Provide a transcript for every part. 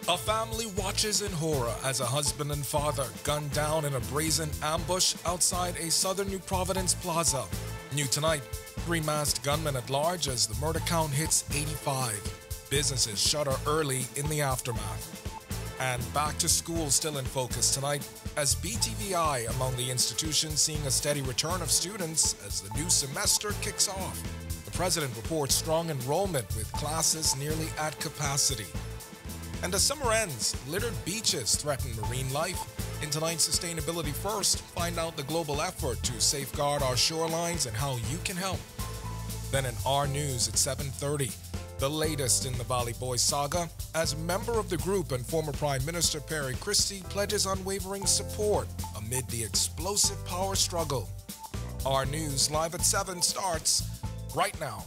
A family watches in horror as a husband and father gunned down in a brazen ambush outside a southern New Providence plaza. New tonight, 3 masked gunmen at large as the murder count hits 85. Businesses shutter early in the aftermath. And back to school still in focus tonight as BTVI among the institutions seeing a steady return of students as the new semester kicks off. The president reports strong enrollment with classes nearly at capacity. And as summer ends, littered beaches threaten marine life. In tonight's Sustainability First, find out the global effort to safeguard our shorelines and how you can help. Then in Our News at 7:30, the latest in the Valley Boys saga, as member of the group and former Prime Minister Perry Christie pledges unwavering support amid the explosive power struggle. Our News live at 7 starts right now.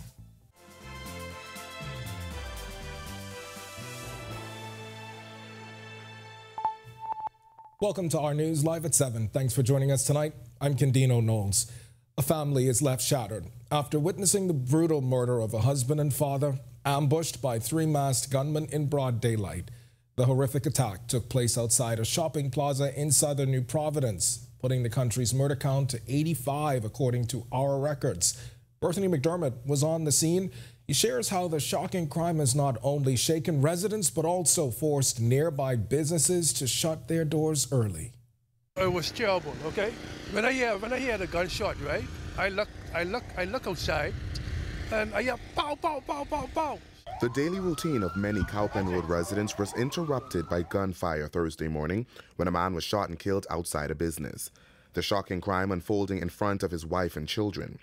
Welcome to Our News live at 7. Thanks for joining us tonight. I'm Candino Knowles. A family is left shattered after witnessing the brutal murder of a husband and father ambushed by 3 masked gunmen in broad daylight. The horrific attack took place outside a shopping plaza in southern New Providence, putting the country's murder count to 85 according to our records. Berthany McDermott was on the scene. He shares how the shocking crime has not only shaken residents but also forced nearby businesses to shut their doors early. It was terrible, okay? When I hear the gunshot, right? I look outside and I hear pow, pow, pow, pow, pow. The daily routine of many Cowpen Road residents was interrupted by gunfire Thursday morning when a man was shot and killed outside a business. The shocking crime unfolding in front of his wife and children.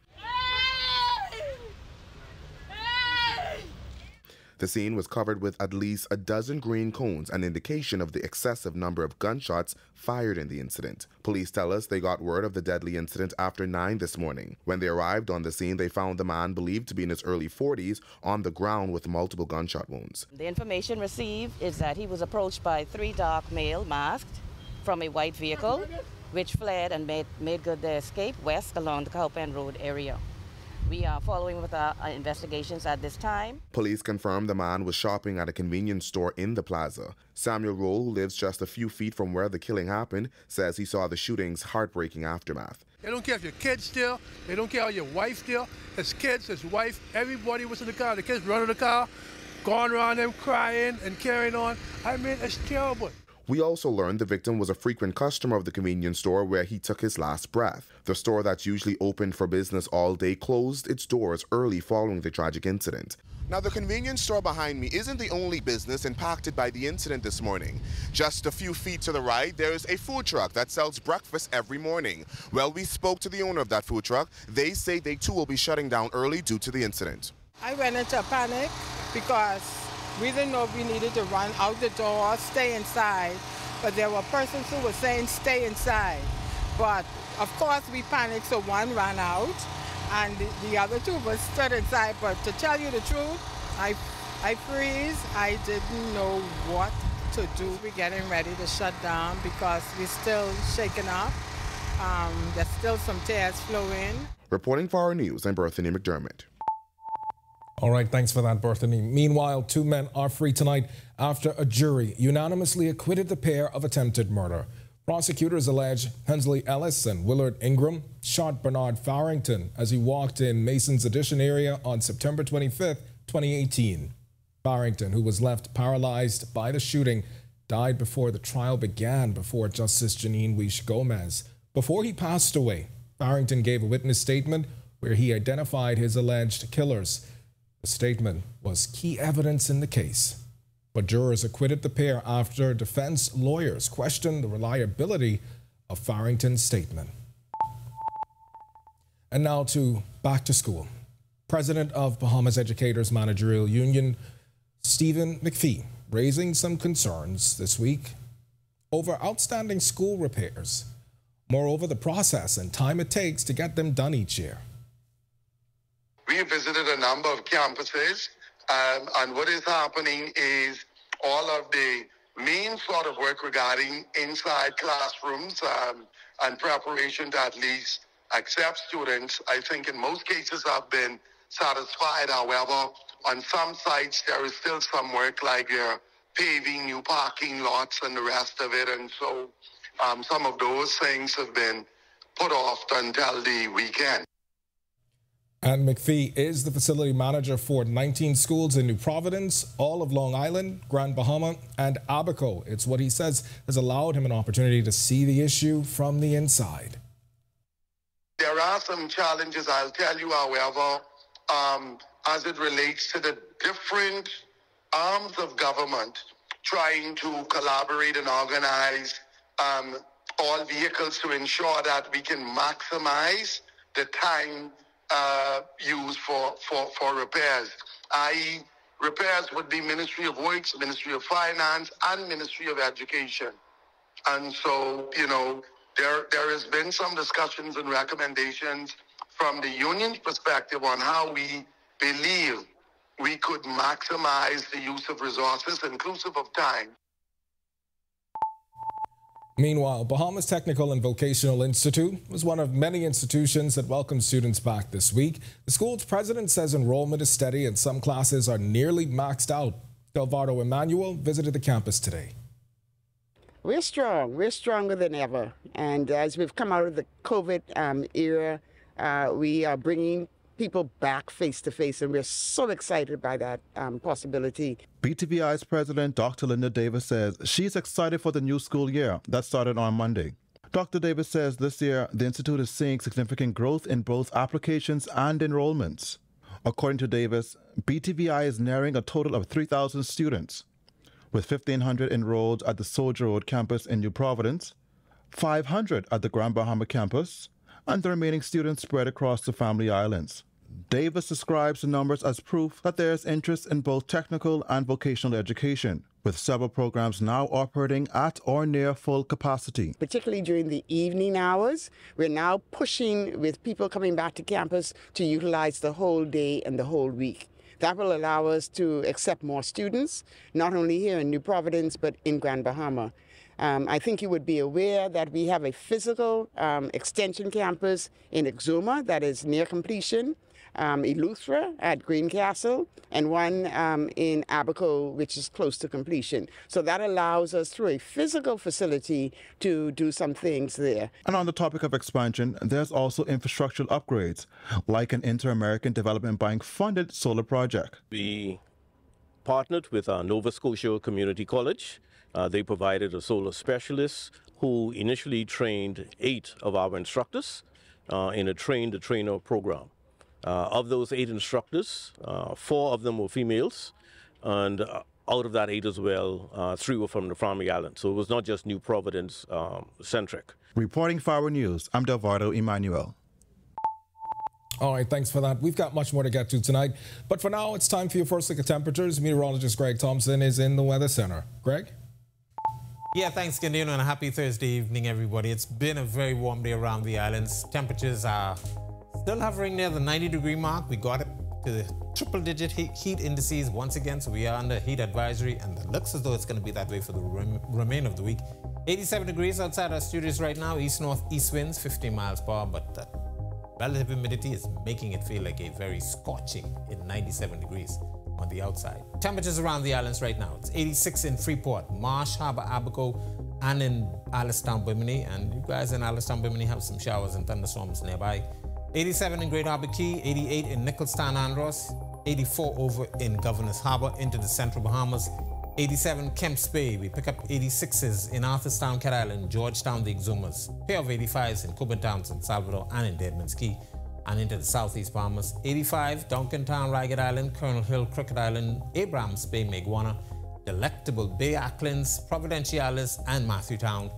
The scene was covered with at least a dozen green cones, an indication of the excessive number of gunshots fired in the incident. Police tell us they got word of the deadly incident after 9 this morning. When they arrived on the scene, they found the man, believed to be in his early 40s, on the ground with multiple gunshot wounds. The information received is that he was approached by 3 dark male masked from a white vehicle, which fled and made good their escape west along the Cowpen Road area. We are following with our investigations at this time. Police confirmed the man was shopping at a convenience store in the plaza. Samuel Roll, who lives just a few feet from where the killing happened, says he saw the shooting's heartbreaking aftermath. They don't care if your kid's there, they don't care how your wife's there. His kids, his wife, everybody was in the car. The kids run in the car, going around them crying and carrying on. I mean, it's terrible. We also learned the victim was a frequent customer of the convenience store where he took his last breath. The store that's usually open for business all day closed its doors early following the tragic incident. Now, the convenience store behind me isn't the only business impacted by the incident this morning. Just a few feet to the right, there is a food truck that sells breakfast every morning. Well, we spoke to the owner of that food truck. They say they too will be shutting down early due to the incident. I went into a panic because we didn't know if we needed to run out the door or stay inside, but there were persons who were saying stay inside. But of course we panicked, so one ran out and the other 2 were stood inside. But to tell you the truth, I freeze. I didn't know what to do. We're getting ready to shut down because we're still shaking up. There's still some tears flowing. Reporting for Our News, I'm Berthany McDermott. All right, thanks for that, Berthany. Meanwhile, 2 men are free tonight after a jury unanimously acquitted the pair of attempted murder. Prosecutors allege Hensley Ellis and Willard Ingram shot Bernard Farrington as he walked in Mason's Addition area on September 25th, 2018. Farrington, who was left paralyzed by the shooting, died before the trial began before Justice Janine Weish Gomez. Before he passed away, Farrington gave a witness statement where he identified his alleged killers. The statement was key evidence in the case. But jurors acquitted the pair after defense lawyers questioned the reliability of Farrington's statement. And now to back to school. President of Bahamas Educators Managerial Union, Stephen McPhee, raising some concerns this week over outstanding school repairs. Moreover, the process and time it takes to get them done each year. We visited a number of campuses, and what is happening is all of the main sort of work regarding inside classrooms and preparation to at least accept students, I think in most cases have been satisfied. However, on some sites there is still some work like your paving new parking lots and the rest of it. And so some of those things have been put off until the weekend. And McPhee is the facility manager for 19 schools in New Providence, all of Long Island, Grand Bahama, and Abaco. It's what he says has allowed him an opportunity to see the issue from the inside. There are some challenges, I'll tell you, however, as it relates to the different arms of government trying to collaborate and organize all vehicles to ensure that we can maximize the time used for repairs, i.e. repairs would be Ministry of Works, Ministry of Finance, and Ministry of Education. And so, you know, there has been some discussions and recommendations from the union's perspective on how we believe we could maximize the use of resources, inclusive of time. Meanwhile, Bahamas Technical and Vocational Institute was one of many institutions that welcomed students back this week. The school's president says enrollment is steady and some classes are nearly maxed out. Delvardo Emmanuel visited the campus today. We're strong. We're stronger than ever. And as we've come out of the COVID era, we are bringing people back face to face, and we're so excited by that possibility. BTVI's president, Dr. Linda Davis, says she's excited for the new school year that started on Monday. Dr. Davis says this year the Institute is seeing significant growth in both applications and enrollments. According to Davis, BTVI is nearing a total of 3,000 students, with 1,500 enrolled at the Soldier Road campus in New Providence, 500 at the Grand Bahama campus, and the remaining students spread across the Family Islands. Davis describes the numbers as proof that there is interest in both technical and vocational education, with several programs now operating at or near full capacity. Particularly during the evening hours, we're now pushing with people coming back to campus to utilize the whole day and the whole week. That will allow us to accept more students, not only here in New Providence, but in Grand Bahama. I think you would be aware that we have a physical extension campus in Exuma that is near completion, Eleuthera at Greencastle, and one in Abaco, which is close to completion. So that allows us, through a physical facility, to do some things there. And on the topic of expansion, there's also infrastructural upgrades, like an Inter-American Development Bank-funded solar project. We partnered with our Nova Scotia Community College. They provided a solar specialist who initially trained 8 of our instructors in a train-the-trainer program. Of those 8 instructors, 4 of them were females, and out of that 8 as well, 3 were from the Family Islands. So it was not just New Providence centric. Reporting for Our News, I'm Delvardo Emmanuel. All right, thanks for that. We've got much more to get to tonight. But for now, it's time for your first look at temperatures. Meteorologist Greg Thompson is in the Weather Center. Greg? Yeah, thanks, Gandino, and a happy Thursday evening, everybody. It's been a very warm day around the islands. Temperatures are still hovering near the 90-degree mark. We got it to the triple-digit heat indices once again, so we are under heat advisory, and it looks as though it's going to be that way for the remainder of the week. 87 degrees outside our studios right now, east-northeast winds, 15 miles per hour, but that relative humidity is making it feel like a very scorching in 97 degrees on the outside. Temperatures around the islands right now. It's 86 in Freeport, Marsh Harbor, Abaco, and in Allenstown, Bimini. And you guys in Allenstown, Bimini have some showers and thunderstorms nearby. 87 in Great Harbor Key, 88 in Nicholstown, Andros, 84 over in Governor's Harbor into the central Bahamas, 87 Kemps Bay. We pick up 86s in Arthurstown, Cat Island, Georgetown, the Exumas. Pair of 85s in Cooktown, San Salvador, and in Deadman's Key, and into the southeast Bahamas. 85 Duncantown, Ragged Island, Colonel Hill, Crooked Island, Abrams Bay, Maguana, Delectable Bay, Acklands, Providenciales, and Matthewtown,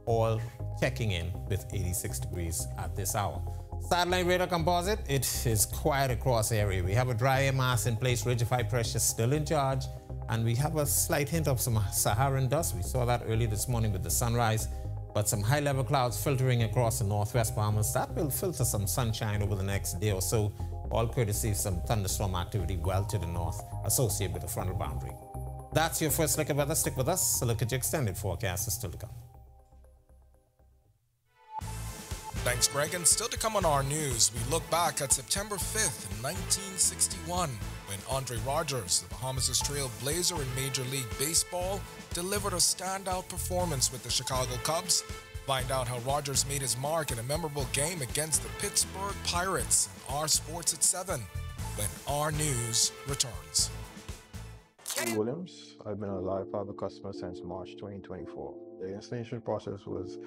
all checking in with 86 degrees at this hour. Satellite radar composite, it is quiet across the area. We have a dry air mass in place, ridge of high pressure still in charge, and we have a slight hint of some Saharan dust. We saw that early this morning with the sunrise, but some high-level clouds filtering across the northwest Bahamas. That will filter some sunshine over the next day or so, all courtesy of some thunderstorm activity well to the north associated with the frontal boundary. That's your first look at weather. Stick with us. A look at your extended forecast is still to come. Thanks, Greg. And still to come on Our News, we look back at September 5th, 1961. when Andre Rogers, the Bahamas' trailblazer in Major League Baseball, delivered a standout performance with the Chicago Cubs. Find out how Rogers made his mark in a memorable game against the Pittsburgh Pirates in Our Sports at 7 when Our News returns. Williams. I've been a Live Fiber customer since March 2024. The installation process was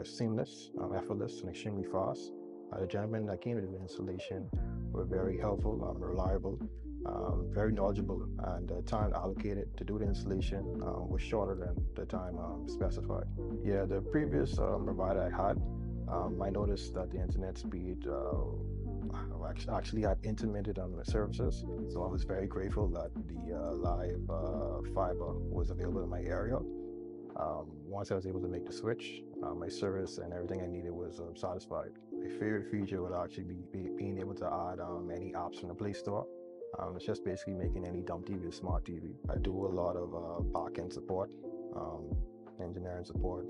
seamless, effortless, and extremely fast. The gentlemen that came to the installation were very helpful, reliable, very knowledgeable, and the time allocated to do the installation was shorter than the time specified. Yeah, the previous provider I had, I noticed that the internet speed actually had intermittent on the services, so I was very grateful that the live fiber was available in my area. Once I was able to make the switch, my service and everything I needed was satisfied. My favorite feature would actually be being able to add any apps from the Play Store. It's just basically making any dumb TV a smart TV. I do a lot of back-end support, engineering support,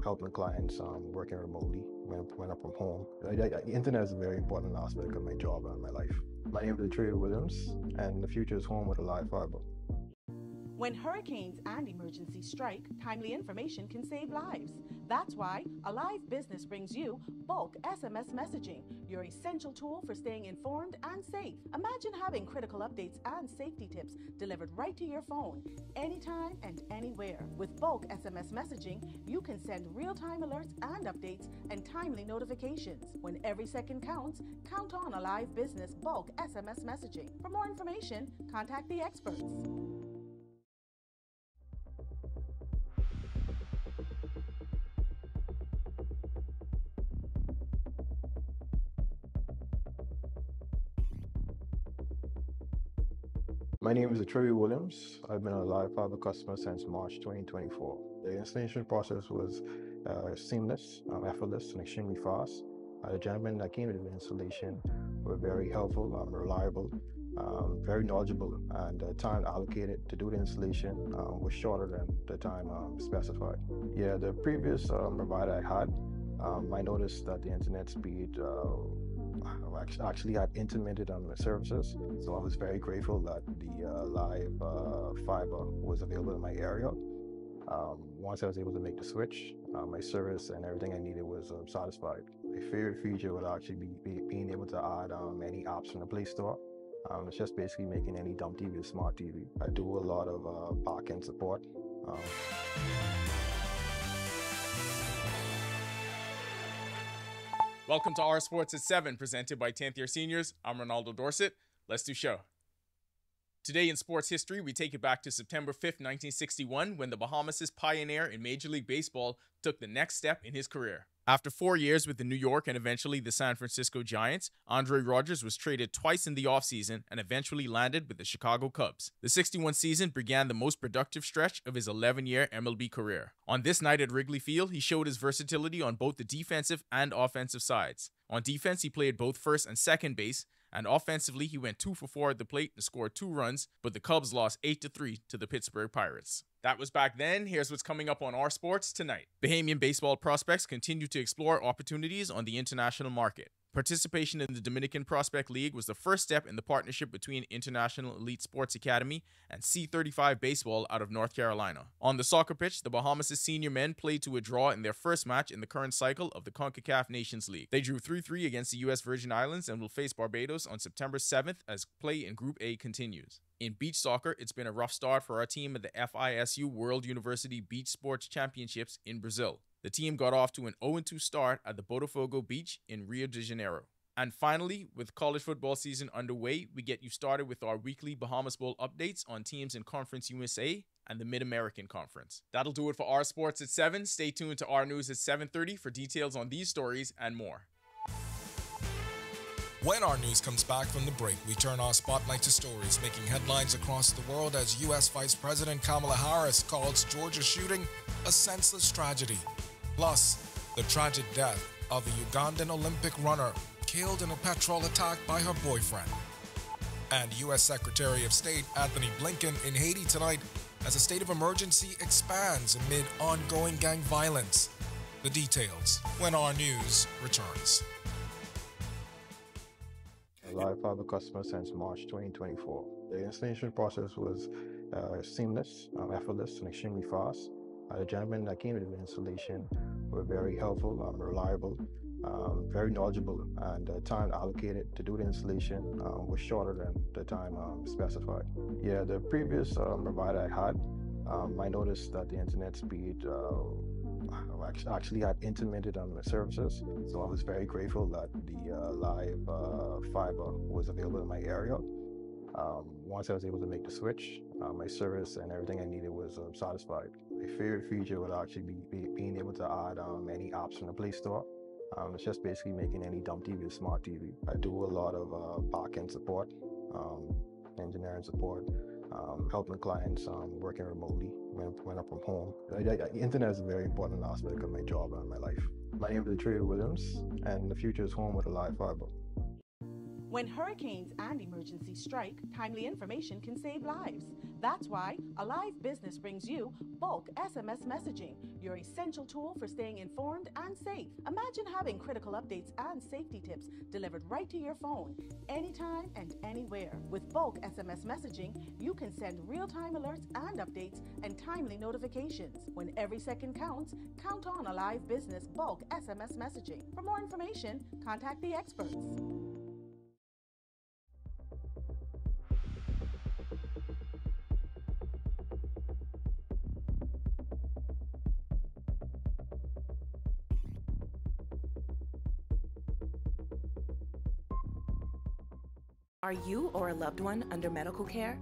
helping clients working remotely when I'm from home. The internet is a very important aspect of my job and my life. My name is Trey Williams, and the future is home with a live fiber. When hurricanes and emergencies strike, timely information can save lives. That's why Alive Business brings you bulk SMS messaging, your essential tool for staying informed and safe. Imagine having critical updates and safety tips delivered right to your phone, anytime and anywhere. With bulk SMS messaging, you can send real-time alerts and updates and timely notifications. When every second counts, count on Alive Business bulk SMS messaging. For more information, contact the experts. My name is Trey Williams. I've been a Live Fiber customer since March 2024. The installation process was seamless, effortless, and extremely fast. The gentlemen that came to the installation were very helpful, reliable, very knowledgeable, and the time allocated to do the installation was shorter than the time specified. Yeah, the previous provider I had, I noticed that the internet speed actually had intermittent on the services, so I was very grateful that the live fiber was available in my area. Once I was able to make the switch, my service and everything I needed was satisfied. My favorite feature would actually be being able to add any apps from the Play Store. It's just basically making any dumb TV a smart TV. I do a lot of back-end support. Welcome to Our Sports at 7, presented by 10th Year Seniors. I'm Ronaldo Dorset. Let's do show. Today in sports history, we take it back to September 5th, 1961, when the Bahamas' pioneer in Major League Baseball took the next step in his career. After 4 years with the New York and eventually the San Francisco Giants, Andre Rogers was traded twice in the offseason and eventually landed with the Chicago Cubs. The 61 season began the most productive stretch of his 11-year MLB career. On this night at Wrigley Field, he showed his versatility on both the defensive and offensive sides. On defense, he played both first and second base, and offensively, he went 2 for 4 at the plate and scored 2 runs, but the Cubs lost 8-3 to the Pittsburgh Pirates. That was back then. Here's what's coming up on Our Sports tonight. Bahamian baseball prospects continue to explore opportunities on the international market. Participation in the Dominican Prospect League was the first step in the partnership between International Elite Sports Academy and C35 Baseball out of North Carolina. On the soccer pitch, the Bahamas' senior men played to a draw in their first match in the current cycle of the CONCACAF Nations League. They drew 3-3 against the U.S. Virgin Islands and will face Barbados on September 7th as play in Group A continues. In beach soccer, it's been a rough start for our team at the FISU World University Beach Sports Championships in Brazil. The team got off to an 0-2 start at the Botafogo Beach in Rio de Janeiro. And finally, with college football season underway, we get you started with our weekly Bahamas Bowl updates on teams in Conference USA and the Mid-American Conference. That'll do it for Our Sports at 7. Stay tuned to Our News at 7:30 for details on these stories and more. When our news comes back from the break, we turn our spotlight to stories making headlines across the world as U.S. Vice President Kamala Harris calls Georgia shooting a senseless tragedy. Plus, the tragic death of a Ugandan Olympic runner killed in a petrol attack by her boyfriend. And U.S. Secretary of State Anthony Blinken in Haiti tonight as a state of emergency expands amid ongoing gang violence. The details when Our News returns. A live fiber customer since March 2024. The installation process was seamless, effortless, and extremely fast. The gentlemen that came to the installation were very helpful, reliable, very knowledgeable, and the time allocated to do the installation was shorter than the time specified. Yeah, the previous provider I had, I noticed that the internet speed actually had intermittent on the services, so I was very grateful that the live fiber was available in my area. Once I was able to make the switch, my service and everything I needed was satisfied. My favorite feature would actually be being able to add any apps from the Play Store. It's just basically making any dumb TV a smart TV. I do a lot of back-end support, engineering support, helping clients working remotely when I'm from home. The internet is a very important aspect of my job and my life. My name is Trey Williams, and the future is home with a live fiber. When hurricanes and emergencies strike, timely information can save lives. That's why Alive Business brings you bulk SMS messaging, your essential tool for staying informed and safe. Imagine having critical updates and safety tips delivered right to your phone, anytime and anywhere. With bulk SMS messaging, you can send real-time alerts and updates and timely notifications. When every second counts, count on Alive Business bulk SMS messaging. For more information, contact the experts. Are you or a loved one under medical care?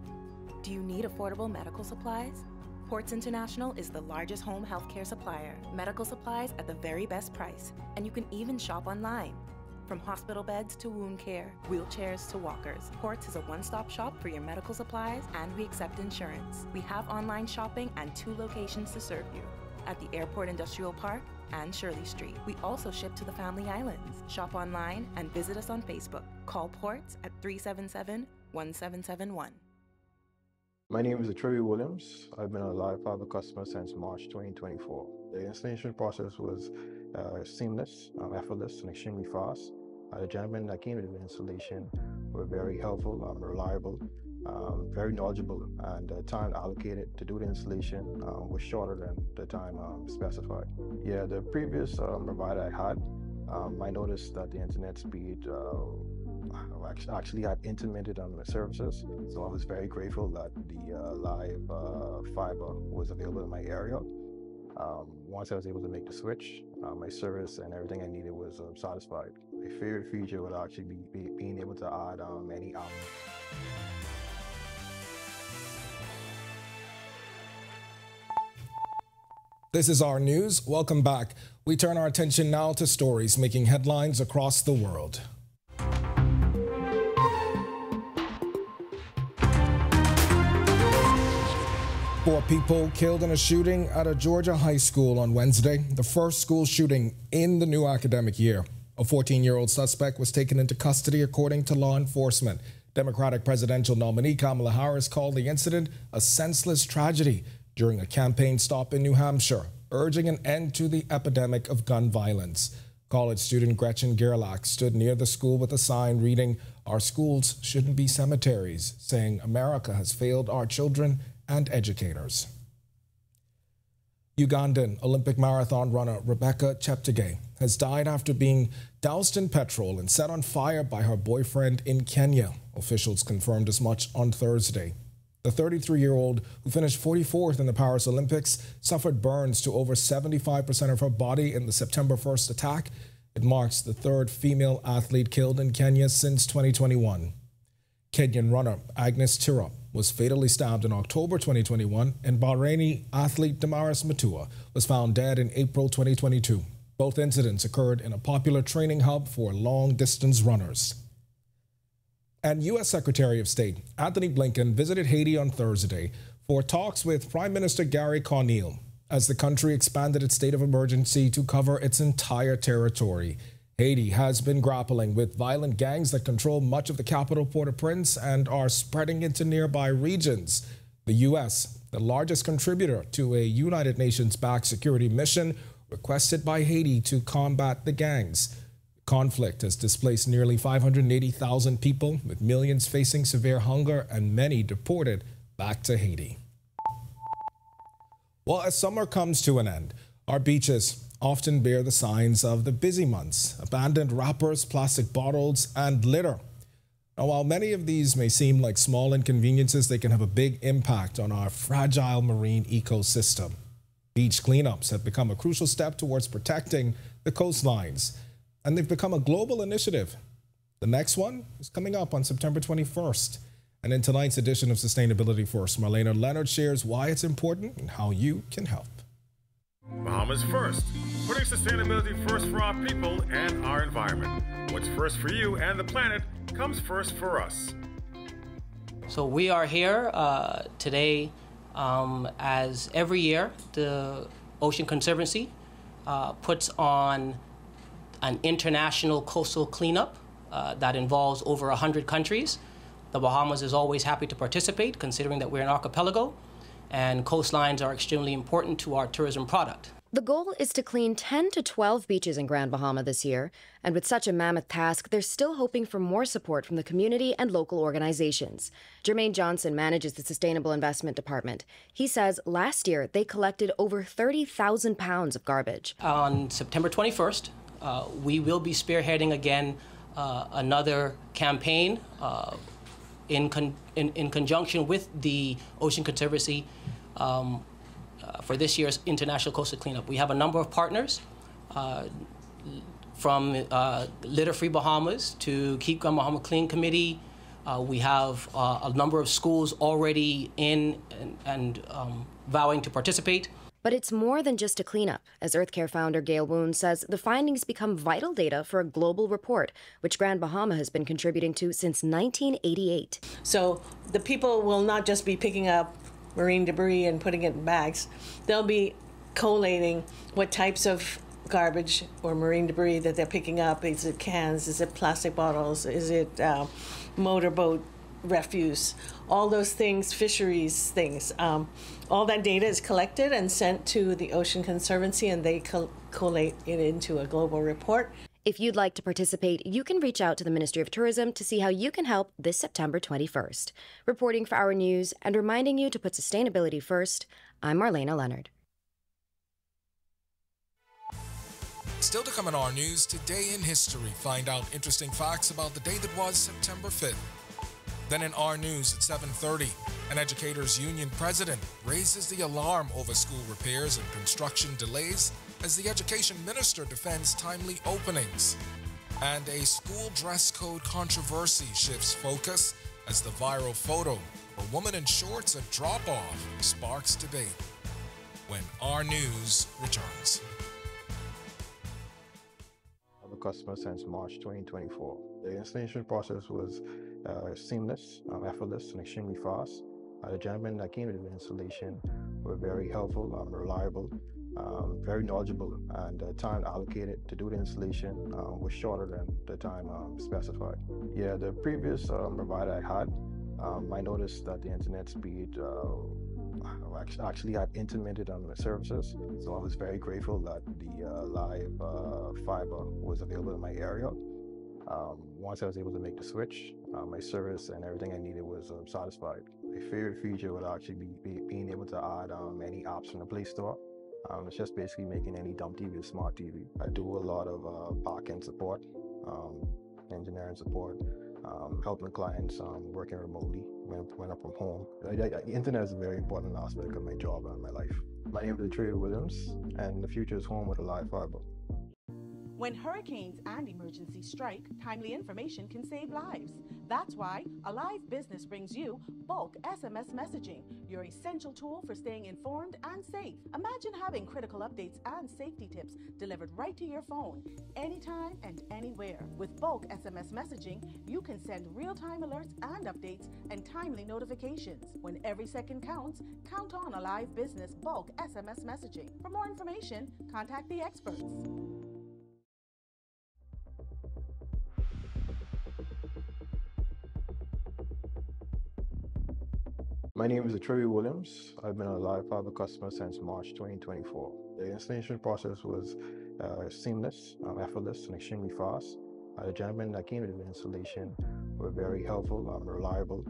Do you need affordable medical supplies? Ports International is the largest home healthcare supplier. Medical supplies at the very best price, and you can even shop online. From hospital beds to wound care, wheelchairs to walkers, Ports is a one-stop shop for your medical supplies, and we accept insurance. We have online shopping and 2 locations to serve you, at the Airport Industrial Park and Shirley Street. We also ship to the Family Islands. Shop online and visit us on Facebook. Call Ports at 377-1771. My name is Trey Williams. I've been a live fiber customer since March 2024. The installation process was seamless, effortless, and extremely fast. The gentlemen that came to the installation were very helpful, reliable, very knowledgeable, and the time allocated to do the installation was shorter than the time specified. Yeah, the previous provider I had, I noticed that the internet speed actually had intermittent on the services, so I was very grateful that the live fiber was available in my area. Once I was able to make the switch, my service and everything I needed was satisfied. My favorite feature would actually be being able to add any apps. This is Our News. Welcome back. We turn our attention now to stories making headlines across the world. 4 people killed in a shooting at a Georgia high school on Wednesday, the first school shooting in the new academic year. A 14-year-old suspect was taken into custody, according to law enforcement. Democratic presidential nominee Kamala Harris called the incident a senseless tragedy during a campaign stop in New Hampshire, urging an end to the epidemic of gun violence. College student Gretchen Gerlach stood near the school with a sign reading, "Our schools shouldn't be cemeteries," saying America has failed our children and educators. Ugandan Olympic marathon runner Rebecca Cheptegei has died after being doused in petrol and set on fire by her boyfriend in Kenya. Officials confirmed as much on Thursday. The 33-year-old, who finished 44th in the Paris Olympics, suffered burns to over 75% of her body in the September 1st attack. It marks the 3rd female athlete killed in Kenya since 2021. Kenyan runner Agnes Tirop was fatally stabbed in October 2021, and Bahraini athlete Damaris Matua was found dead in April 2022. Both incidents occurred in a popular training hub for long-distance runners. And U.S. Secretary of State Anthony Blinken visited Haiti on Thursday for talks with Prime Minister Gary Conille as the country expanded its state of emergency to cover its entire territory. Haiti has been grappling with violent gangs that control much of the capital, Port-au-Prince, and are spreading into nearby regions. The U.S., the largest contributor to a United Nations-backed security mission, requested by Haiti to combat the gangs. Conflict has displaced nearly 580,000 people, with millions facing severe hunger and many deported back to Haiti. Well, as summer comes to an end, our beaches often bear the signs of the busy months: abandoned wrappers, plastic bottles, and litter. Now, while many of these may seem like small inconveniences, they can have a big impact on our fragile marine ecosystem. Beach cleanups have become a crucial step towards protecting the coastlines, and they've become a global initiative. The next one is coming up on September 21st. And in tonight's edition of Sustainability First, Marlena Leonard shares why it's important and how you can help. Bahamas first, putting sustainability first for our people and our environment. What's first for you and the planet comes first for us. So we are here today as every year the Ocean Conservancy puts on an international coastal cleanup that involves over 100 countries. The Bahamas is always happy to participate, considering that we're an archipelago, and coastlines are extremely important to our tourism product. The goal is to clean 10 to 12 beaches in Grand Bahama this year, and with such a mammoth task, they're still hoping for more support from the community and local organizations. Jermaine Johnson manages the Sustainable Investment Department. He says last year they collected over 30,000 pounds of garbage. On September 21st, we will be spearheading again another campaign in conjunction with the Ocean Conservancy for this year's International Coastal Cleanup. We have a number of partners, from Litter Free Bahamas to Keep Grand Bahama Clean Committee. We have a number of schools already in and vowing to participate. But it's more than just a cleanup. As EarthCare founder Gail Woon says, the findings become vital data for a global report, which Grand Bahama has been contributing to since 1988. So the people will not just be picking up marine debris and putting it in bags. They'll be collating what types of garbage or marine debris that they're picking up. Is it cans? Is it plastic bottles? Is it motorboat refuse? All those things, fisheries things. All that data is collected and sent to the Ocean Conservancy, and they collate it into a global report. If you'd like to participate, you can reach out to the Ministry of Tourism to see how you can help this September 21st. Reporting for Our News and reminding you to put sustainability first, I'm Marlena Leonard. Still to come in Our News, Today in History. Find out interesting facts about the day that was September 5th. Then in Our News at 7:30, an educators union president raises the alarm over school repairs and construction delays as the education minister defends timely openings. And a school dress code controversy shifts focus as the viral photo of a woman in shorts at drop-off sparks debate. When Our News returns. The customer since March 2024. The installation process was seamless, effortless, and extremely fast. The gentlemen that came to the installation were very helpful, reliable, very knowledgeable, and the time allocated to do the installation was shorter than the time specified. Yeah, the previous provider I had, I noticed that the internet speed actually had intermittent on the services, so I was very grateful that the live fiber was available in my area. Once I was able to make the switch, my service and everything I needed was satisfied. My favorite feature would actually be being able to add any apps from the Play Store. It's just basically making any dumb TV a smart TV. I do a lot of back-end support, engineering support, helping clients working remotely when I'm from home. The internet is a very important aspect of my job and my life. My name is Trey Williams, and the future is home with a live fiber. When hurricanes and emergencies strike, timely information can save lives. That's why Alive Business brings you bulk SMS messaging, your essential tool for staying informed and safe. Imagine having critical updates and safety tips delivered right to your phone, anytime and anywhere. With bulk SMS messaging, you can send real-time alerts and updates and timely notifications. When every second counts, count on Alive Business bulk SMS messaging. For more information, contact the experts. My name is Trey Williams. I've been a live fiber customer since March 2024. The installation process was seamless, effortless, and extremely fast. The gentlemen that came to the installation were very helpful, reliable,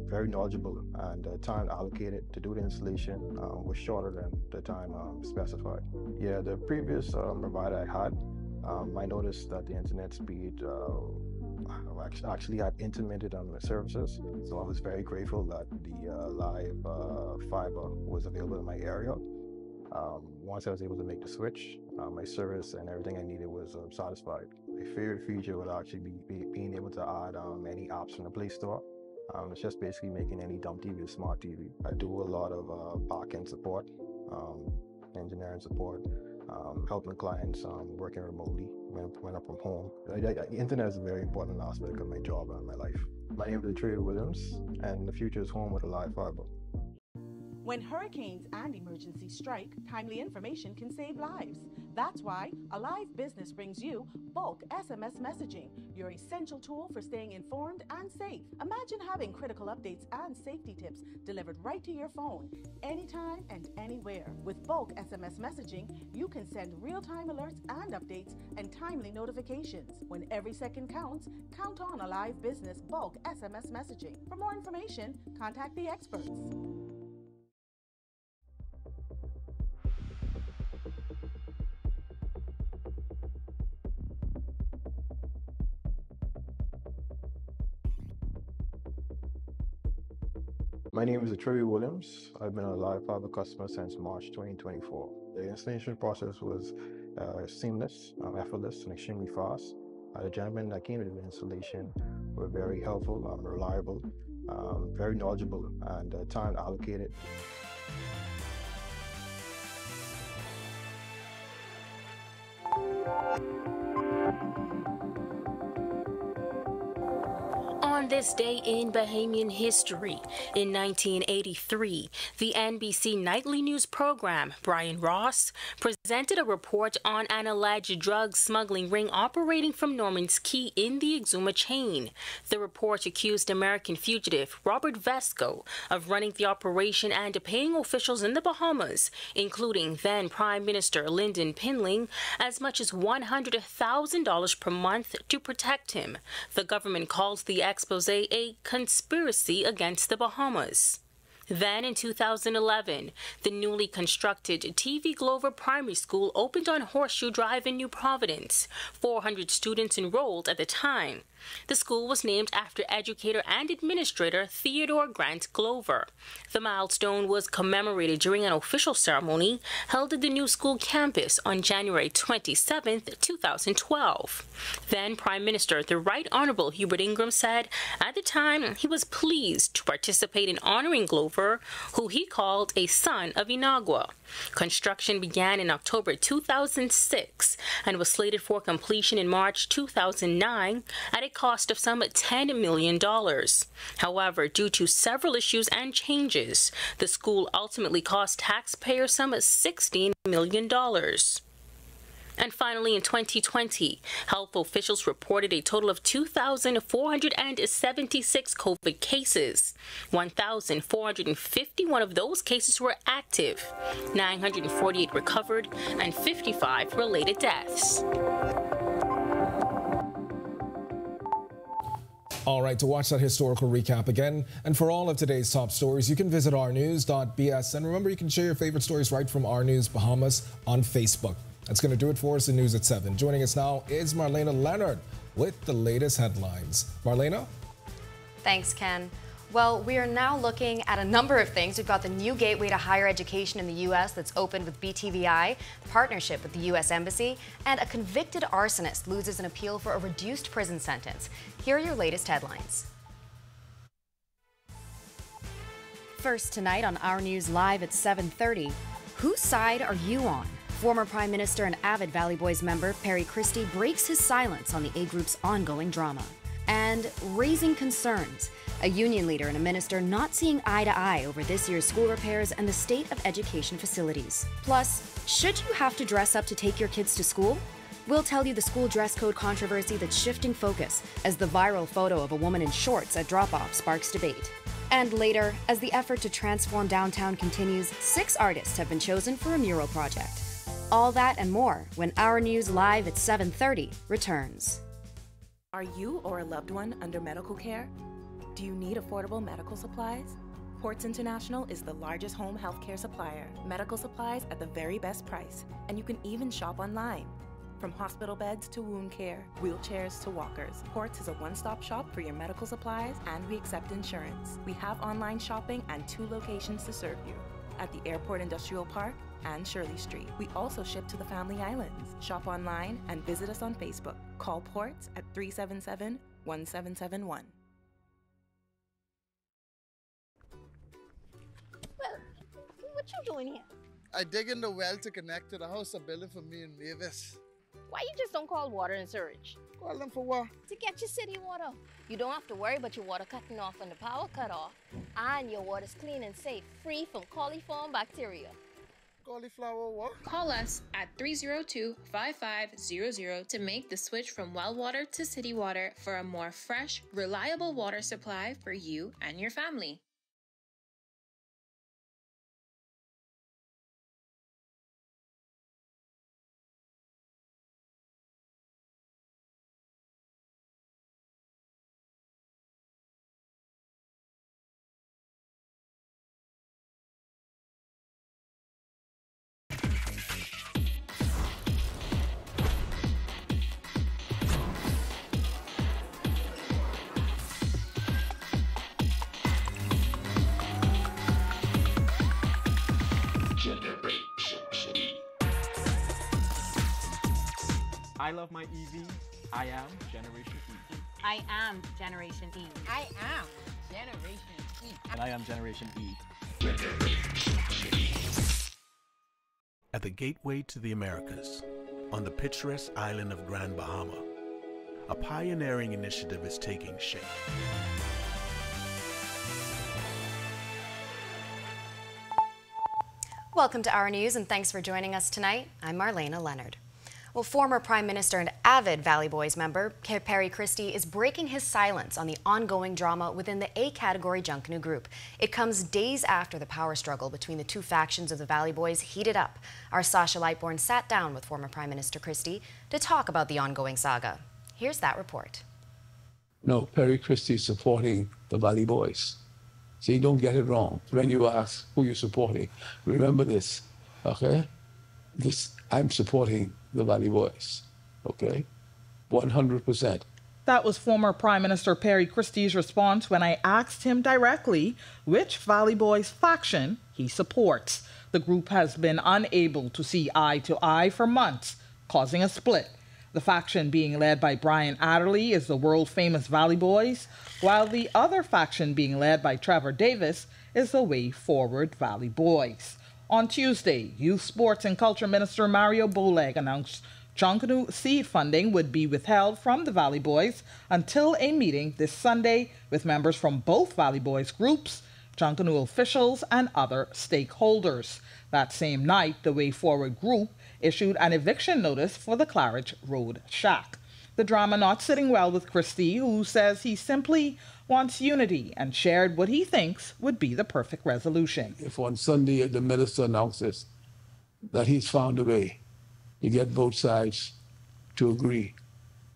very knowledgeable, and the time allocated to do the installation was shorter than the time specified. Yeah, the previous provider I had, I noticed that the internet speed actually had intermittent on the services, so I was very grateful that the live fiber was available in my area. Once I was able to make the switch, my service and everything I needed was satisfied. My favorite feature would actually be being able to add any apps from the Play Store. It's just basically making any dumb TV a smart TV. I do a lot of back-end support, engineering support, helping clients working remotely when I'm from home. The internet is a very important aspect of my job and my life. My name is Trey Williams, and the future is home with a live fiber. When hurricanes and emergencies strike, timely information can save lives. That's why Alive Business brings you bulk SMS messaging, your essential tool for staying informed and safe. Imagine having critical updates and safety tips delivered right to your phone, anytime and anywhere. With bulk SMS messaging, you can send real-time alerts and updates and timely notifications. When every second counts, count on Alive Business bulk SMS messaging. For more information, contact the experts. My name is Trey Williams. I've been a live fiber customer since March 2024. The installation process was seamless, effortless, and extremely fast. The gentlemen that came to the installation were very helpful, reliable, very knowledgeable, and the time allocated. On this day in Bahamian history, in 1983, the NBC nightly news program, Brian Ross, presented a report on an alleged drug smuggling ring operating from Norman's Key in the Exuma chain. The report accused American fugitive Robert Vesco of running the operation and paying officials in the Bahamas, including then Prime Minister Lyndon Pinling, as much as $100,000 per month to protect him. The government calls the expose a conspiracy against the Bahamas. Then in 2011, the newly constructed TV Glover Primary School opened on Horseshoe Drive in New Providence. 400 students enrolled at the time. The school was named after educator and administrator Theodore Grant Glover. The milestone was commemorated during an official ceremony held at the new school campus on January 27, 2012. Then Prime Minister the Right Honorable Hubert Ingram said at the time he was pleased to participate in honoring Glover, who he called a son of Inagua. Construction began in October 2006 and was slated for completion in March 2009 at a cost of some $10 million. However, due to several issues and changes, the school ultimately cost taxpayers some $16 million. And finally, in 2020, health officials reported a total of 2,476 COVID cases. 1,451 of those cases were active, 948 recovered, and 55 related deaths. All right, to watch that historical recap again, and for all of today's top stories, you can visit ournews.bs. And remember, you can share your favorite stories right from Our News Bahamas on Facebook. That's going to do it for us in News at 7. Joining us now is Marlena Leonard with the latest headlines. Marlena? Thanks, Ken. Well, we are now looking at a number of things. We've got the new gateway to higher education in the U.S. that's opened with BTVI, partnership with the U.S. Embassy, and a convicted arsonist loses an appeal for a reduced prison sentence. Here are your latest headlines. First tonight on Our News Live at 7:30, whose side are you on? Former Prime Minister and avid Valley Boys member Perry Christie breaks his silence on the A Group's ongoing drama. And raising concerns, a union leader and a minister not seeing eye to eye over this year's school repairs and the state of education facilities. Plus, should you have to dress up to take your kids to school? We'll tell you the school dress code controversy that's shifting focus as the viral photo of a woman in shorts at drop-off sparks debate. And later, as the effort to transform downtown continues, 6 artists have been chosen for a mural project. All that and more when Our News Live at 7:30 returns. Are you or a loved one under medical care? Do you need affordable medical supplies? Ports International is the largest home healthcare supplier. Medical supplies at the very best price, and you can even shop online. From hospital beds to wound care, wheelchairs to walkers, Ports is a one-stop shop for your medical supplies, and we accept insurance. We have online shopping and 2 locations to serve you, at the Airport Industrial Park and Shirley Street. We also ship to the Family Islands. Shop online and visit us on Facebook. Call Ports at 377-1771. Well, what you doing here? I dig in the well to connect to the house they're building for me and Mavis. Why you just don't call water and sewage? Call them for what? To get your city water. You don't have to worry about your water cutting off when the power cut off. And your water's clean and safe, free from coliform bacteria. Cauliflower what? Call us at 302-5500 to make the switch from well water to city water for a more fresh, reliable water supply for you and your family. I love my EV. I am Generation E. I am Generation E. I am Generation E. And I am Generation E. At the gateway to the Americas, on the picturesque island of Grand Bahama, a pioneering initiative is taking shape. Welcome to Our News, and thanks for joining us tonight. I'm Marlena Leonard. Well, former Prime Minister and avid Valley Boys member Perry Christie is breaking his silence on the ongoing drama within the A-category Junkanoo group. It comes days after the power struggle between the 2 factions of the Valley Boys heated up. Our Sasha Lightbourne sat down with former Prime Minister Christie to talk about the ongoing saga. Here's that report. No, Perry Christie is supporting the Valley Boys. See, don't get it wrong. When you ask who you're supporting, remember this, okay? I'm supporting the Valley Boys, okay? 100%. That was former Prime Minister Perry Christie's response when I asked him directly which Valley Boys faction he supports. The group has been unable to see eye to eye for months, causing a split. The faction being led by Brian Adderley is the world-famous Valley Boys, while the other faction being led by Trevor Davis is the Way Forward Valley Boys. On Tuesday, Youth, Sports and Culture Minister Mario Boleg announced Junkanoo seed funding would be withheld from the Valley Boys until a meeting this Sunday with members from both Valley Boys groups, Junkanoo officials and other stakeholders. That same night, the Way Forward group issued an eviction notice for the Claridge Road shack. The drama not sitting well with Christie, who says he simply wants unity and shared what he thinks would be the perfect resolution. If on Sunday the minister announces that he's found a way to get both sides to agree,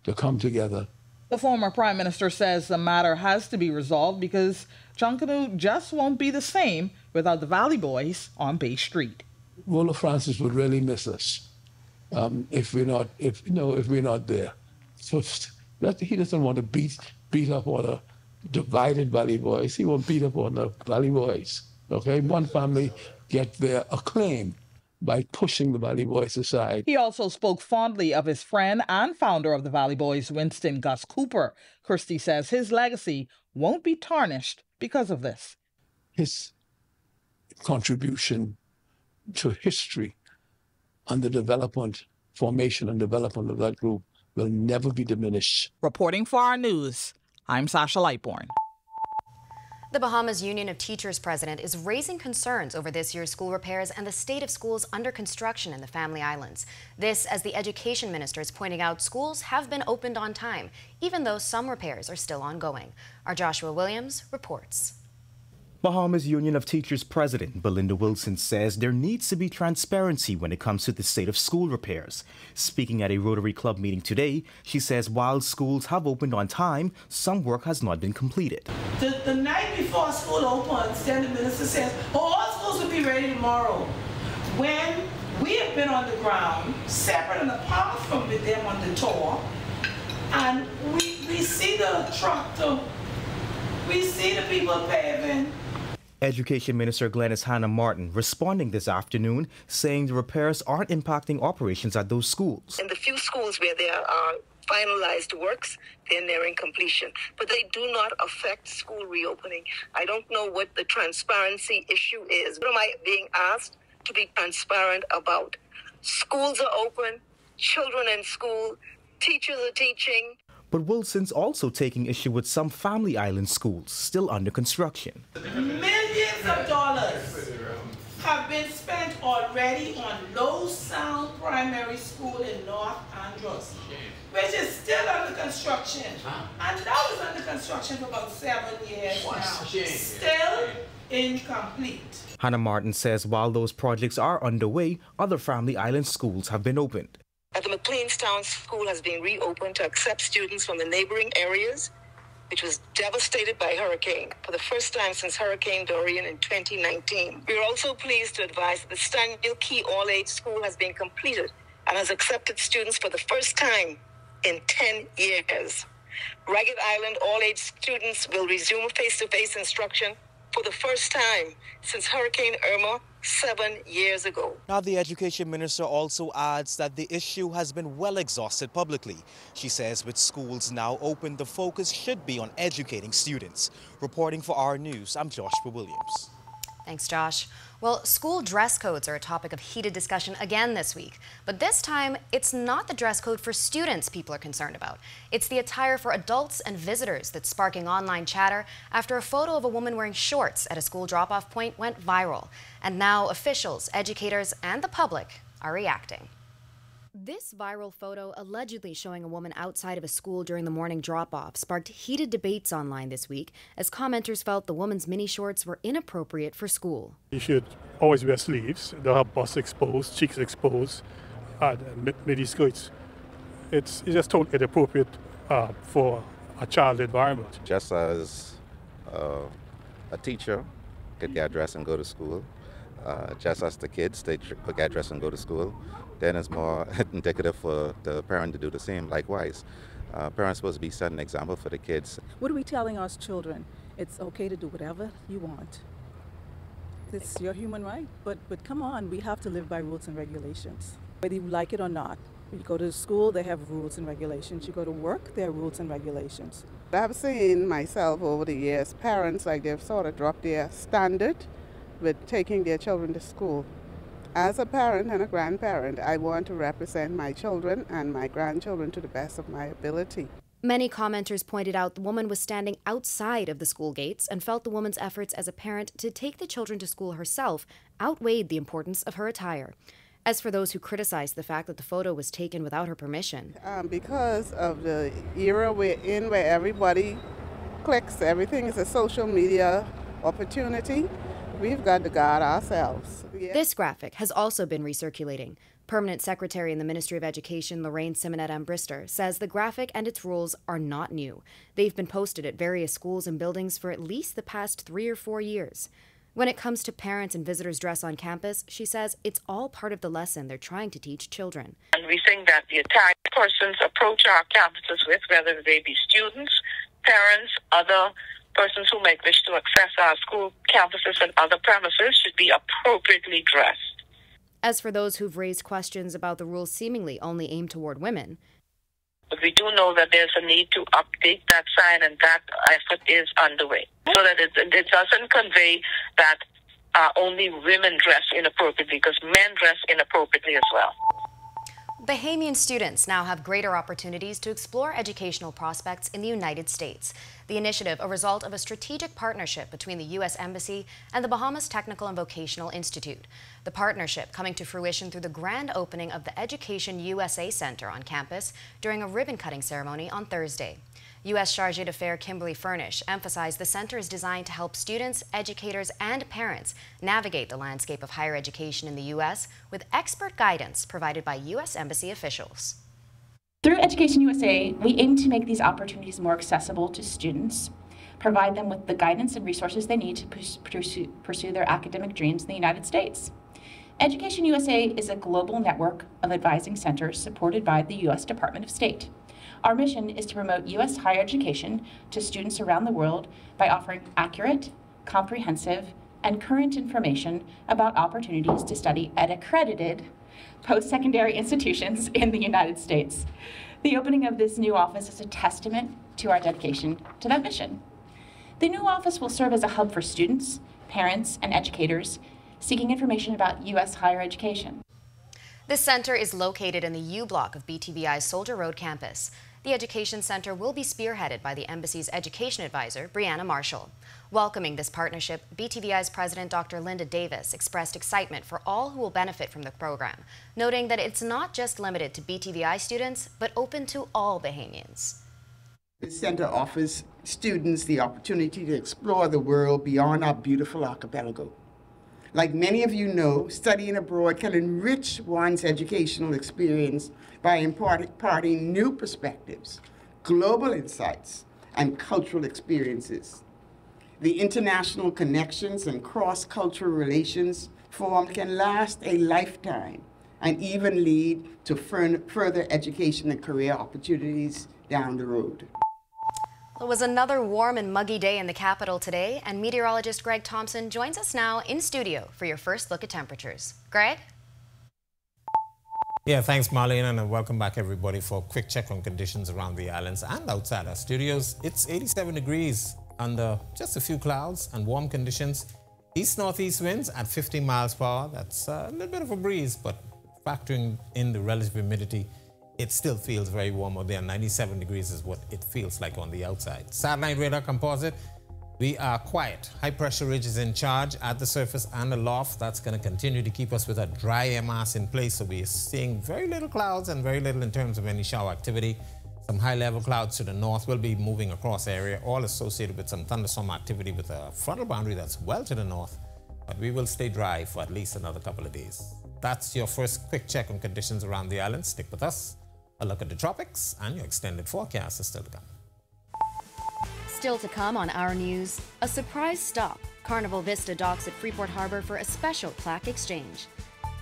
to come together. The former Prime Minister says the matter has to be resolved because Junkanoo just won't be the same without the Valley Boys on Bay Street. Rolla Francis would really miss us if we're not there. So he doesn't want to beat up on a divided Valley Boys. He won't beat up on the Valley Boys. Okay, one family get their acclaim by pushing the Valley Boys aside. He also spoke fondly of his friend and founder of the Valley Boys, Winston Gus Cooper. Christie says his legacy won't be tarnished because of this. His contribution to history and the development, formation and development of that group will never be diminished. Reporting for Our News, I'm Sasha Lightbourne. The Bahamas Union of Teachers president is raising concerns over this year's school repairs and the state of schools under construction in the Family Islands. This as the education minister is pointing out schools have been opened on time, even though some repairs are still ongoing. Our Joshua Williams reports. Bahamas Union of Teachers President Belinda Wilson says there needs to be transparency when it comes to the state of school repairs. Speaking at a Rotary Club meeting today, she says while schools have opened on time, some work has not been completed. The night before school opens, then the minister says, oh, all schools will be ready tomorrow. When we have been on the ground, separate and apart from them on the tour, and we see the tractor, we see the people paving. Education Minister Glenys Hannah Martin responding this afternoon, saying the repairs aren't impacting operations at those schools. In the few schools where there are finalized works, they're nearing completion, but they do not affect school reopening. I don't know what the transparency issue is. What am I being asked to be transparent about? Schools are open, children in school, teachers are teaching. But Wilson's also taking issue with some Family Island schools still under construction. Millions of dollars have been spent already on Low Sound Primary School in North Andros, which is still under construction. And that was under construction for about 7 years now. Still incomplete. Hannah Martin says while those projects are underway, other Family Island schools have been opened. The McLeanstown School has been reopened to accept students from the neighboring areas, which was devastated by hurricane for the first time since Hurricane Dorian in 2019. We are also pleased to advise that the Stanley Key All-Age School has been completed and has accepted students for the first time in 10 years. Ragged Island All-Age students will resume face-to-face instruction for the first time since Hurricane Irma 7 years ago. Now, the Education Minister also adds that the issue has been well exhausted publicly. She says with schools now open, the focus should be on educating students. Reporting for Our News, I'm Joshua Williams. Thanks, Josh. Well, school dress codes are a topic of heated discussion again this week. But this time, it's not the dress code for students people are concerned about. It's the attire for adults and visitors that's sparking online chatter after a photo of a woman wearing shorts at a school drop-off point went viral. And now officials, educators, and the public are reacting. This viral photo, allegedly showing a woman outside of a school during the morning drop-off, sparked heated debates online this week as commenters felt the woman's mini shorts were inappropriate for school. You should always wear sleeves. They'll have busts exposed, cheeks exposed, midi skirts. It's just totally inappropriate for a child environment. Just as a teacher could get dressed and go to school, just as the kids, they could get dressed and go to school, then it's more indicative for the parent to do the same. Likewise, parents are supposed to be setting an example for the kids. What are we telling our children? It's okay to do whatever you want. It's your human right, but come on, we have to live by rules and regulations, whether you like it or not. You go to school, they have rules and regulations. You go to work, there are rules and regulations. I've seen myself over the years, parents like they've sort of dropped their standard with taking their children to school. As a parent and a grandparent, I want to represent my children and my grandchildren to the best of my ability. Many commenters pointed out the woman was standing outside of the school gates and felt the woman's efforts as a parent to take the children to school herself outweighed the importance of her attire. As for those who criticized the fact that the photo was taken without her permission. Because of the era we're in where everybody clicks, everything is a social media opportunity, we've got to guard ourselves. Yeah. This graphic has also been recirculating. Permanent Secretary in the Ministry of Education, Lorraine Simonet-Ambrister, says the graphic and its rules are not new. They've been posted at various schools and buildings for at least the past 3 or 4 years. When it comes to parents and visitors' dress on campus, she says it's all part of the lesson they're trying to teach children. And we think that the entire persons approach our campuses with, whether they be students, parents, other persons who may wish to access our school campuses and other premises, should be appropriately dressed. As for those who've raised questions about the rules seemingly only aimed toward women, but we do know that there's a need to update that sign, and that effort is underway, so that it doesn't convey that only women dress inappropriately, because men dress inappropriately as well. Bahamian students now have greater opportunities to explore educational prospects in the United States. The initiative, a result of a strategic partnership between the U.S. Embassy and the Bahamas Technical and Vocational Institute. The partnership coming to fruition through the grand opening of the Education USA Center on campus during a ribbon-cutting ceremony on Thursday. U.S. Chargé d'Affaires Kimberly Furnish emphasized the center is designed to help students, educators, and parents navigate the landscape of higher education in the U.S. with expert guidance provided by U.S. Embassy officials. Through Education USA, we aim to make these opportunities more accessible to students, provide them with the guidance and resources they need to pursue their academic dreams in the United States. Education USA is a global network of advising centers supported by the U.S. Department of State. Our mission is to promote U.S. higher education to students around the world by offering accurate, comprehensive, and current information about opportunities to study at accredited post-secondary institutions in the United States. The opening of this new office is a testament to our dedication to that mission. The new office will serve as a hub for students, parents, and educators seeking information about U.S. higher education. This center is located in the U Block of BTVI's Soldier Road campus. The Education Center will be spearheaded by the Embassy's Education Advisor, Brianna Marshall. Welcoming this partnership, BTVI's President Dr. Linda Davis expressed excitement for all who will benefit from the program, noting that it's not just limited to BTVI students, but open to all Bahamians. The center offers students the opportunity to explore the world beyond our beautiful archipelago. Like many of you know, studying abroad can enrich one's educational experience by imparting new perspectives, global insights, and cultural experiences. The international connections and cross-cultural relations formed can last a lifetime and even lead to further education and career opportunities down the road. It was another warm and muggy day in the capital today, and meteorologist Greg Thompson joins us now in studio for your first look at temperatures. Greg? Yeah, thanks, Marlene, and welcome back, everybody, for a quick check on conditions around the islands and outside our studios. It's 87 degrees under just a few clouds and warm conditions. East-northeast winds at 15 miles per hour. That's a little bit of a breeze, but factoring in the relative humidity, it still feels very warm out there. 97 degrees is what it feels like on the outside. Satellite radar composite, we are quiet. High pressure ridge is in charge at the surface and aloft. That's going to continue to keep us with a dry air mass in place. So we are seeing very little clouds and very little in terms of any shower activity. Some high level clouds to the north will be moving across the area, all associated with some thunderstorm activity with a frontal boundary that's well to the north. But we will stay dry for at least another couple of days. That's your first quick check on conditions around the island. Stick with us. A look at the tropics and your extended forecast is still to come. Still to come on Our News, a surprise stop. Carnival Vista docks at Freeport Harbor for a special plaque exchange.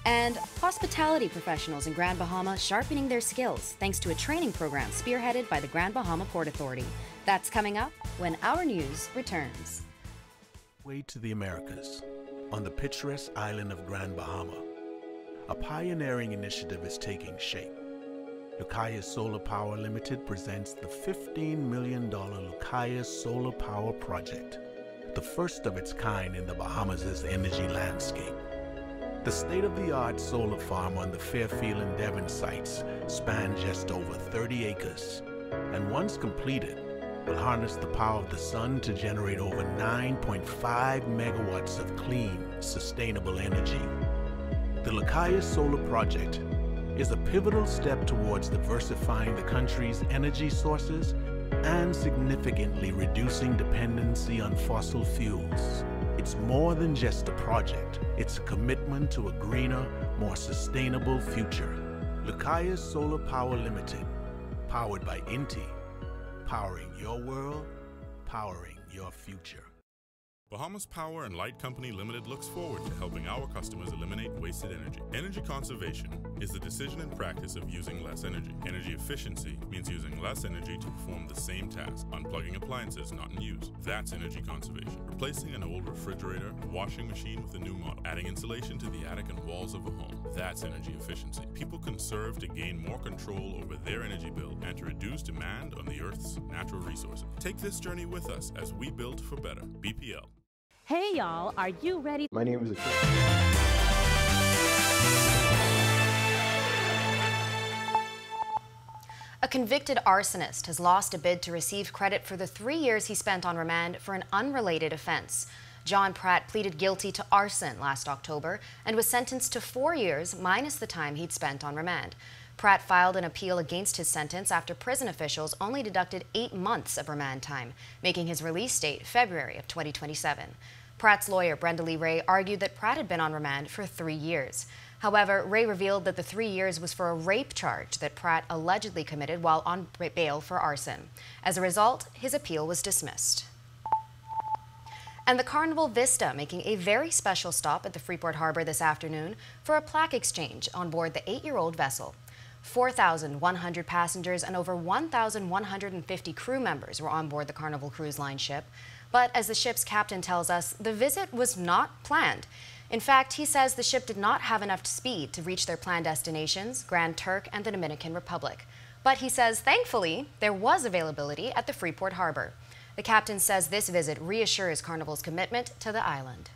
And hospitality professionals in Grand Bahama sharpening their skills thanks to a training program spearheaded by the Grand Bahama Port Authority. That's coming up when Our News returns. Way to the Americas, on the picturesque island of Grand Bahama, a pioneering initiative is taking shape. Lucaya Solar Power Limited presents the $15 million Lucaya Solar Power Project, the first of its kind in the Bahamas' energy landscape. The state-of-the-art solar farm on the Fairfield and Devon sites spans just over 30 acres, and once completed, will harness the power of the sun to generate over 9.5 megawatts of clean, sustainable energy. The Lucaya Solar Project is a pivotal step towards diversifying the country's energy sources and significantly reducing dependency on fossil fuels. It's more than just a project. It's a commitment to a greener, more sustainable future. Lucaya Solar Power Limited, powered by INTI, powering your world, powering your future. Bahamas Power and Light Company Limited looks forward to helping our customers eliminate wasted energy. Energy conservation is the decision and practice of using less energy. Energy efficiency means using less energy to perform the same task, unplugging appliances not in use. That's energy conservation. Replacing an old refrigerator or washing machine with a new model. Adding insulation to the attic and walls of a home. That's energy efficiency. People conserve to gain more control over their energy bill and to reduce demand on the Earth's natural resources. Take this journey with us as we build for better. BPL. Hey y'all, are you ready? My name is A convicted arsonist has lost a bid to receive credit for the 3 years he spent on remand for an unrelated offense. John Pratt pleaded guilty to arson last October and was sentenced to 4 years minus the time he'd spent on remand. Pratt filed an appeal against his sentence after prison officials only deducted 8 months of remand time, making his release date February of 2027. Pratt's lawyer, Brenda Lee Ray, argued that Pratt had been on remand for 3 years. However, Ray revealed that the 3 years was for a rape charge that Pratt allegedly committed while on bail for arson. As a result, his appeal was dismissed. And the Carnival Vista making a very special stop at the Freeport Harbor this afternoon for a plaque exchange on board the 8-year-old vessel. 4,100 passengers and over 1,150 crew members were on board the Carnival Cruise Line ship. But as the ship's captain tells us, the visit was not planned. In fact, he says the ship did not have enough speed to reach their planned destinations, Grand Turk and the Dominican Republic. But he says, thankfully, there was availability at the Freeport Harbor. The captain says this visit reassures Carnival's commitment to the island.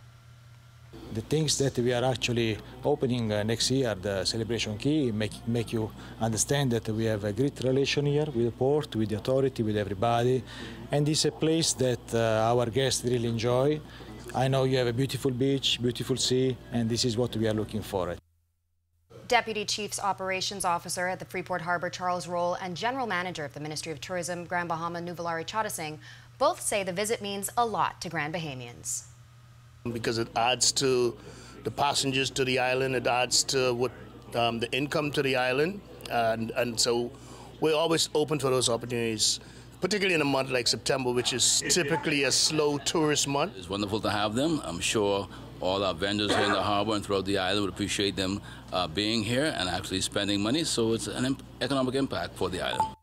The things that we are actually opening next year, the Celebration Key, make you understand that we have a great relation here with the port, with the authority, with everybody. And it's a place that our guests really enjoy. I know you have a beautiful beach, beautiful sea, and this is what we are looking for. Deputy Chief's Operations Officer at the Freeport Harbor, Charles Roll, and General Manager of the Ministry of Tourism, Grand Bahama, Nuvolari Chadasingh, both say the visit means a lot to Grand Bahamians. Because it adds to the passengers to the island, it adds to what the income to the island, and so we're always open for those opportunities, particularly in a month like September, which is typically a slow tourist month. It's wonderful to have them. I'm sure all our vendors here in the harbor and throughout the island would appreciate them being here and actually spending money, so it's an economic impact for the island.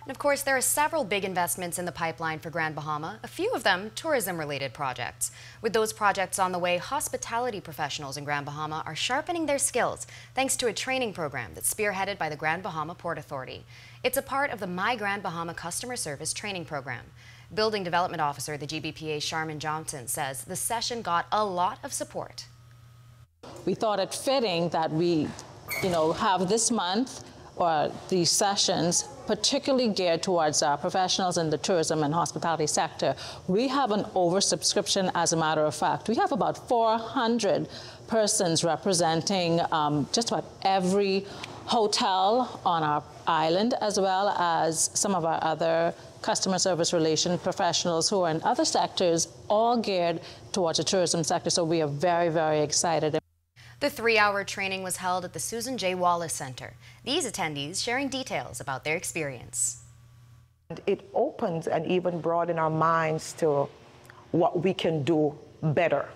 And of course, there are several big investments in the pipeline for Grand Bahama, a few of them tourism-related projects. With those projects on the way, hospitality professionals in Grand Bahama are sharpening their skills thanks to a training program that's spearheaded by the Grand Bahama Port Authority. It's a part of the My Grand Bahama Customer Service Training Program. Building Development Officer, the GBPA, Sharman Johnson, says the session got a lot of support. We thought it fitting that we, have this month or these sessions particularly geared towards our professionals in the tourism and hospitality sector. We have an oversubscription, as a matter of fact. We have about 400 persons representing just about every hotel on our island, as well as some of our other customer service relation professionals who are in other sectors, all geared towards the tourism sector. So we are very, very excited. The 3-hour training was held at the Susan J. Wallace Center. These attendees sharing details about their experience. It opens and even broadens our minds to what we can do better,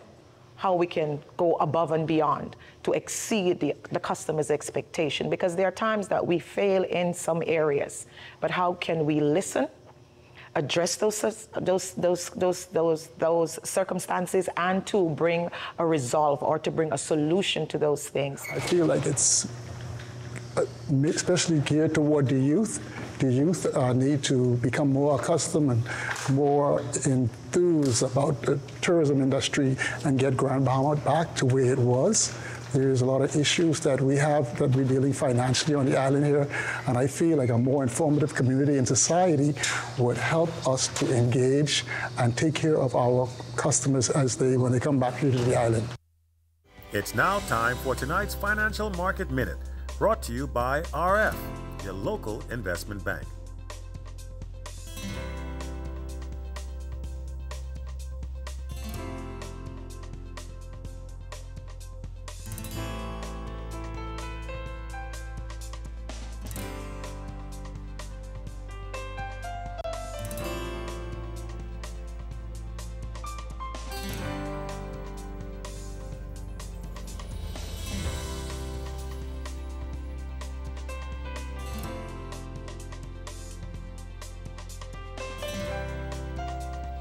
how we can go above and beyond to exceed the customer's expectation, because there are times that we fail in some areas, but how can we listen, address those circumstances, and to bring a resolve or to bring a solution to those things. I feel like it's especially geared toward the youth. The youth need to become more accustomed and more enthused about the tourism industry and get Grand Bahama back to where it was. There's a lot of issues that we have that we're dealing financially on the island here, and I feel like a more informative community and society would help us to engage and take care of our customers when they come back here to the island. It's now time for tonight's Financial Market Minute, brought to you by RF, your local investment bank.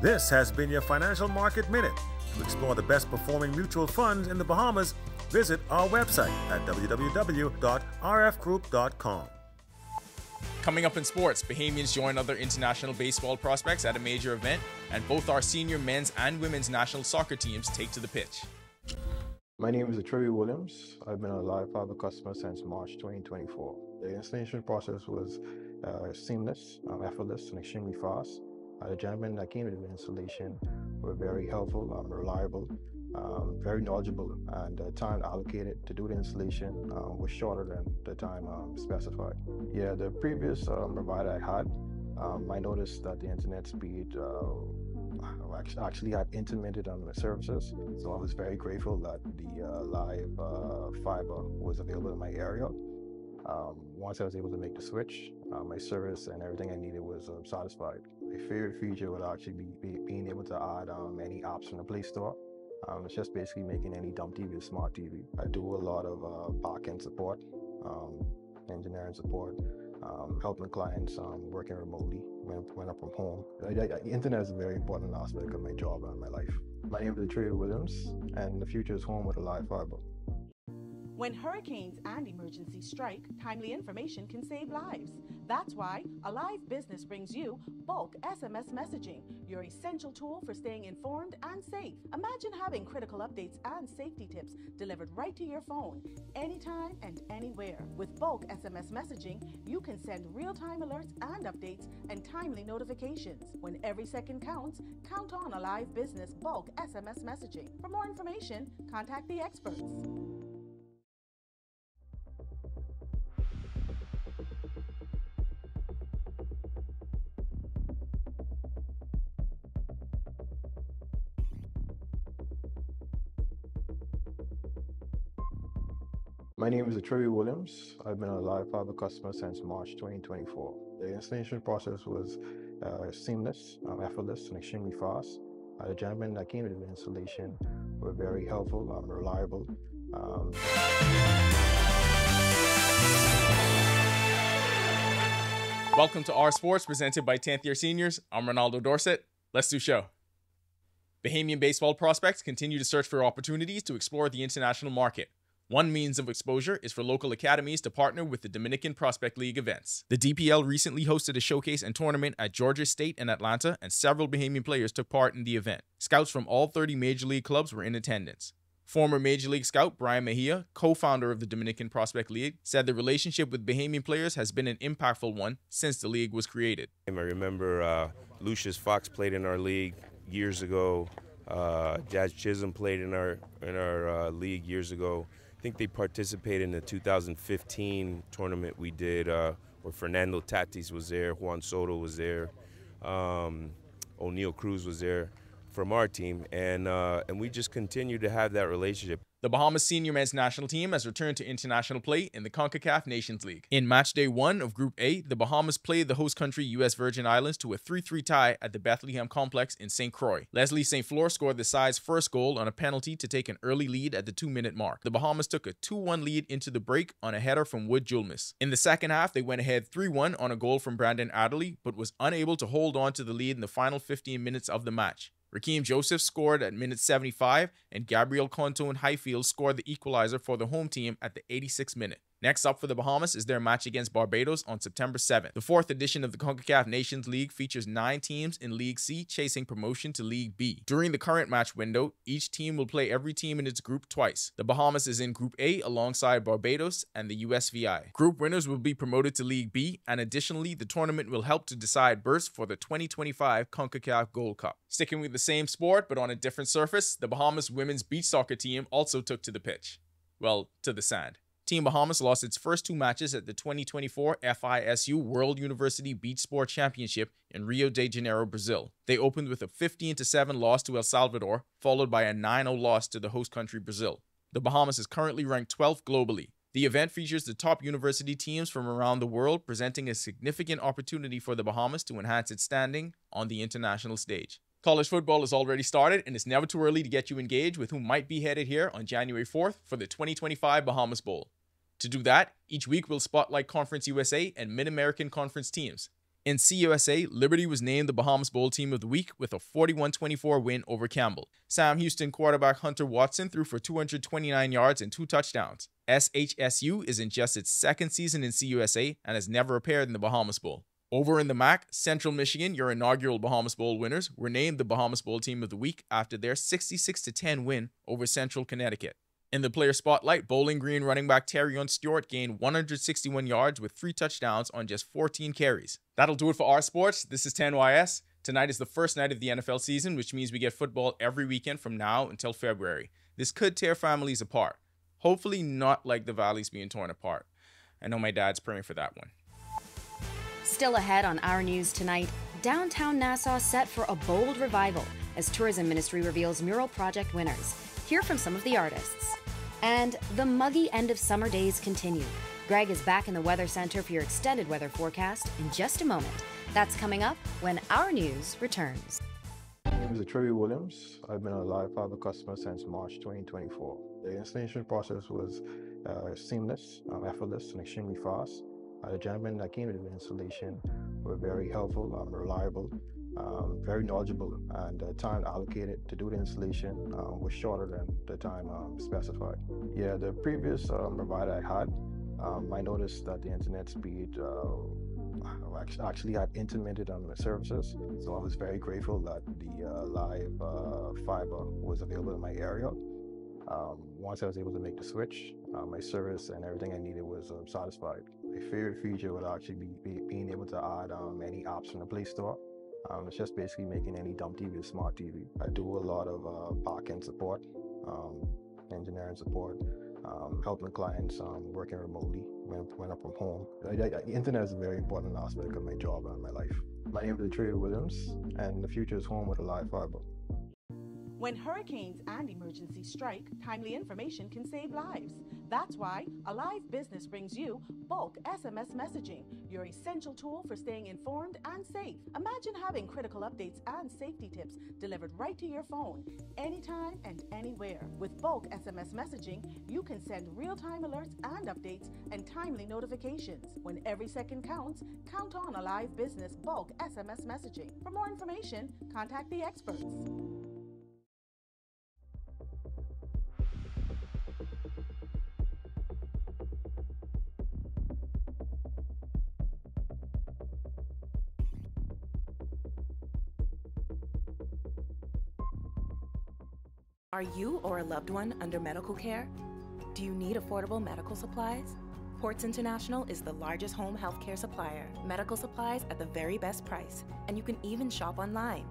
This has been your Financial Market Minute. To explore the best performing mutual funds in the Bahamas, visit our website at www.rfgroup.com. Coming up in sports, Bahamians join other international baseball prospects at a major event, and both our senior men's and women's national soccer teams take to the pitch. My name is Troy Williams. I've been a Live Fiber customer since March 2024. The installation process was seamless, effortless, and extremely fast. The gentlemen that came to the installation were very helpful, reliable, very knowledgeable, and the time allocated to do the installation was shorter than the time specified. Yeah, the previous provider I had, I noticed that the internet speed actually had intermittent on the services, so I was very grateful that the live fiber was available in my area. Once I was able to make the switch, my service and everything I needed was satisfied. My favorite feature would actually be being able to add any apps from the Play Store. It's just basically making any dumb TV a smart TV. I do a lot of back-end support, engineering support, helping clients working remotely when I'm from home. The internet is a very important aspect of my job and my life. My name is Trey Williams, and the future is home with a live fiber. When hurricanes and emergencies strike, timely information can save lives. That's why Alive Business brings you bulk SMS messaging, your essential tool for staying informed and safe. Imagine having critical updates and safety tips delivered right to your phone, anytime and anywhere. With bulk SMS messaging, you can send real-time alerts and updates and timely notifications. When every second counts, count on Alive Business bulk SMS messaging. For more information, contact the experts. My name is Trey Williams. I've been a live fiber customer since March 2024. The installation process was seamless, effortless, and extremely fast. The gentlemen that came to the installation were very helpful, reliable. Welcome to Our Sports, presented by 10th year seniors. I'm Ronaldo Dorset. Let's do show. Bahamian baseball prospects continue to search for opportunities to explore the international market. One means of exposure is for local academies to partner with the Dominican Prospect League events. The DPL recently hosted a showcase and tournament at Georgia State and Atlanta, and several Bahamian players took part in the event. Scouts from all 30 Major League clubs were in attendance. Former Major League scout Brian Mejia, co-founder of the Dominican Prospect League, said the relationship with Bahamian players has been an impactful one since the league was created. I remember Lucius Fox played in our league years ago. Jazz Chisholm played in our league years ago. I think they participated in the 2015 tournament we did where Fernando Tatis was there, Juan Soto was there, O'Neal Cruz was there from our team, and we just continue to have that relationship. The Bahamas senior men's national team has returned to international play in the CONCACAF Nations League. In match day 1 of Group A, the Bahamas played the host country U.S. Virgin Islands to a 3-3 tie at the Bethlehem Complex in St. Croix. Leslie St. Fleur scored the side's first goal on a penalty to take an early lead at the 2-minute mark. The Bahamas took a 2-1 lead into the break on a header from Wood Julmus. In the second half, they went ahead 3-1 on a goal from Brandon Adderley, but was unable to hold on to the lead in the final 15 minutes of the match. Rakeem Joseph scored at minute 75, and Gabriel Contoun Highfield scored the equalizer for the home team at the 86th minute. Next up for the Bahamas is their match against Barbados on September 7th. The 4th edition of the CONCACAF Nations League features 9 teams in League C chasing promotion to League B. During the current match window, each team will play every team in its group twice. The Bahamas is in Group A alongside Barbados and the USVI. Group winners will be promoted to League B, and additionally, the tournament will help to decide berths for the 2025 CONCACAF Gold Cup. Sticking with the same sport but on a different surface, the Bahamas women's beach soccer team also took to the pitch. Well, to the sand. Team Bahamas lost its first 2 matches at the 2024 FISU World University Beach Sport Championship in Rio de Janeiro, Brazil. They opened with a 15-7 loss to El Salvador, followed by a 9-0 loss to the host country, Brazil. The Bahamas is currently ranked 12th globally. The event features the top university teams from around the world, presenting a significant opportunity for the Bahamas to enhance its standing on the international stage. College football has already started, and it's never too early to get you engaged with who might be headed here on January 4th for the 2025 Bahamas Bowl. To do that, each week we'll spotlight Conference USA and Mid-American Conference teams. In CUSA, Liberty was named the Bahamas Bowl Team of the Week with a 41-24 win over Campbell. Sam Houston quarterback Hunter Watson threw for 229 yards and 2 touchdowns. SHSU is in just its 2nd season in CUSA and has never appeared in the Bahamas Bowl. Over in the MAC, Central Michigan, your inaugural Bahamas Bowl winners, were named the Bahamas Bowl Team of the Week after their 66-10 win over Central Connecticut. In the player spotlight, Bowling Green running back Terrion Stewart gained 161 yards with 3 touchdowns on just 14 carries. That'll do it for Our Sports. This is 10YS. Tonight is the first night of the NFL season, which means we get football every weekend from now until February. This could tear families apart. Hopefully not like the Valley's being torn apart. I know my dad's praying for that one. Still ahead on Our News tonight, downtown Nassau set for a bold revival as Tourism Ministry reveals mural project winners. Hear from some of the artists. And the muggy end of summer days continue. Greg is back in the Weather Center for your extended weather forecast in just a moment. That's coming up when Our News returns. My name is Trevor Williams. I've been a live fiber customer since March 2024. The installation process was seamless, effortless, and extremely fast. The gentlemen that came to the installation were very helpful, reliable, very knowledgeable, and the time allocated to do the installation was shorter than the time specified. Yeah, the previous provider I had, I noticed that the internet speed actually had intermittent on the services, so I was very grateful that the live fiber was available in my area. Once I was able to make the switch, my service and everything I needed was satisfied. My favorite feature would actually be being able to add any apps from the Play Store. It's just basically making any dumb TV a smart TV. I do a lot of back-end support, engineering support, helping clients working remotely when I'm from home. The internet is a very important aspect of my job and my life. My name is Trey Williams, and the future is home with a live fiber. When hurricanes and emergencies strike, timely information can save lives. That's why Alive Business brings you bulk SMS messaging, your essential tool for staying informed and safe. Imagine having critical updates and safety tips delivered right to your phone, anytime and anywhere. With bulk SMS messaging, you can send real-time alerts and updates and timely notifications. When every second counts, count on Alive Business bulk SMS messaging. For more information, contact the experts. Are you or a loved one under medical care? Do you need affordable medical supplies? Ports International is the largest home healthcare supplier. Medical supplies at the very best price, and you can even shop online.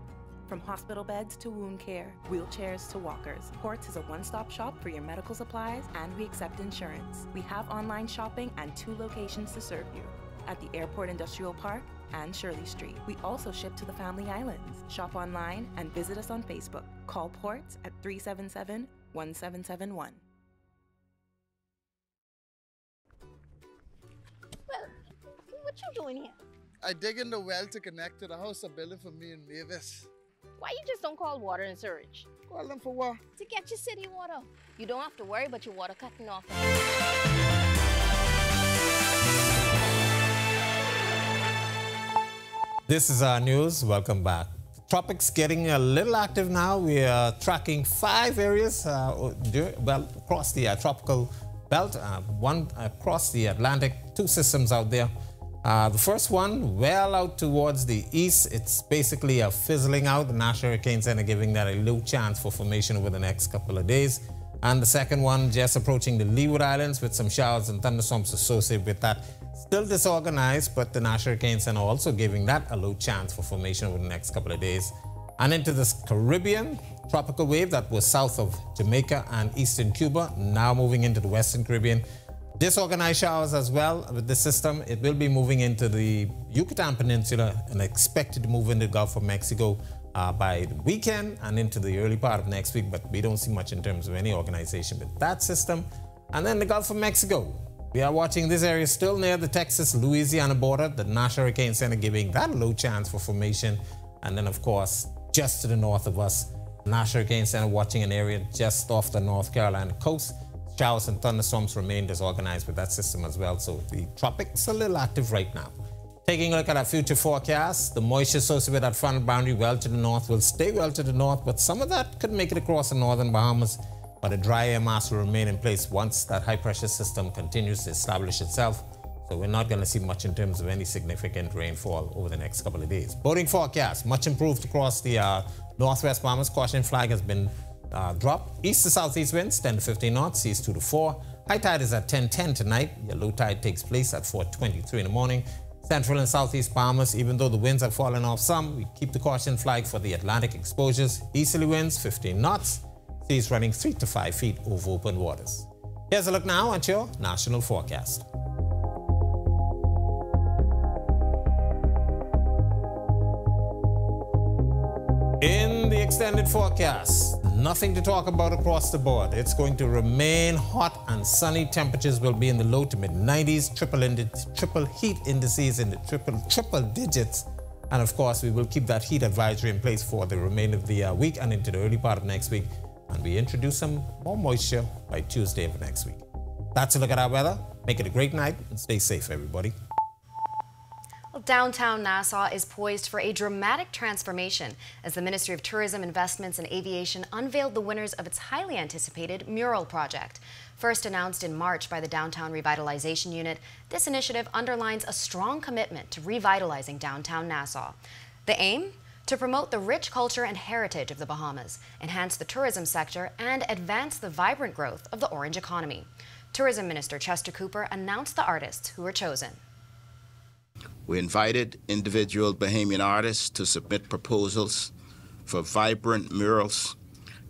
From hospital beds to wound care, wheelchairs to walkers, Ports is a one-stop shop for your medical supplies, and we accept insurance. We have online shopping and 2 locations to serve you, at the Airport Industrial Park and Shirley Street. We also ship to the Family Islands. Shop online and visit us on Facebook. Call Ports at 377-1771. Well, what you doing here? I dig in the well to connect to the house they're building for me and Mavis. Why you just don't call water and sewage? Call them for what? To get your city water. You don't have to worry about your water cutting off. This is Our News. Welcome back. The tropics getting a little active now. We are tracking 5 areas across the tropical belt, 1 across the Atlantic, 2 systems out there. The first one, well out towards the east, it's basically a fizzling out. The National Hurricane Center giving that a low chance for formation over the next couple of days. And the second one, just approaching the Leeward Islands with some showers and thunderstorms associated with that. Still disorganized, but the National Hurricane Center also giving that a low chance for formation over the next couple of days. And into this Caribbean tropical wave that was south of Jamaica and eastern Cuba, now moving into the western Caribbean. Disorganized showers as well with the system. It will be moving into the Yucatan Peninsula and expected to move into the Gulf of Mexico by the weekend and into the early part of next week, but we don't see much in terms of any organization with that system. And then the Gulf of Mexico. We are watching this area still near the Texas-Louisiana border, the National Hurricane Center giving that a low chance for formation. And then, of course, just to the north of us, the National Hurricane Center watching an area just off the North Carolina coast. Showers and thunderstorms remain disorganized with that system as well, so the tropics are a little active right now. Taking a look at our future forecast, the moisture associated with that frontal boundary well to the north will stay well to the north, but some of that could make it across the northern Bahamas. But a dry air mass will remain in place once that high-pressure system continues to establish itself. So we're not going to see much in terms of any significant rainfall over the next couple of days. Boating forecast, much improved across the northwest Bahamas. Caution flag has been dropped. East to southeast winds, 10 to 15 knots, seas 2 to 4. High tide is at 10:10 tonight. Your low tide takes place at 4:23 in the morning. Central and southeast Bahamas, even though the winds have fallen off some, we keep the caution flag for the Atlantic exposures. Easterly winds 15 knots, seas running 3 to 5 feet over open waters. Here's a look now at your national forecast. In the extended forecast, nothing to talk about across the board. It's going to remain hot and sunny. Temperatures will be in the low to mid 90s, triple heat indices in the triple digits. And of course, we will keep that heat advisory in place for the remainder of the week and into the early part of next week. And we introduce some more moisture by Tuesday of next week. That's a look at our weather. Make it a great night and stay safe, everybody. Well, downtown Nassau is poised for a dramatic transformation as the Ministry of Tourism, Investments and Aviation unveiled the winners of its highly anticipated mural project. First announced in March by the Downtown Revitalization Unit, this initiative underlines a strong commitment to revitalizing downtown Nassau. The aim? To promote the rich culture and heritage of the Bahamas, enhance the tourism sector, and advance the vibrant growth of the orange economy. Tourism Minister Chester Cooper announced the artists who were chosen. We invited individual Bahamian artists to submit proposals for vibrant murals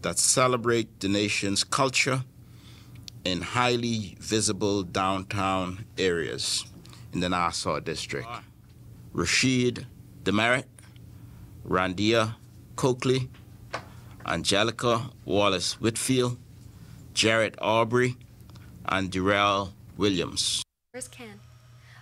that celebrate the nation's culture in highly visible downtown areas in the Nassau district. Rashid Demerit, Randia Coakley, Angelica Wallace-Whitfield, Jarrett Aubrey, and Durrell Williams. Where's Ken?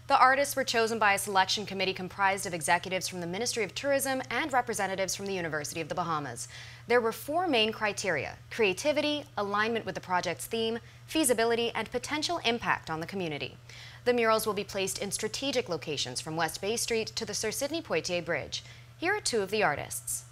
The artists were chosen by a selection committee comprised of executives from the Ministry of Tourism and representatives from the University of the Bahamas. There were 4 main criteria: creativity, alignment with the project's theme, feasibility, and potential impact on the community. The murals will be placed in strategic locations from West Bay Street to the Sir Sidney Poitier Bridge. Here are 2 of the artists.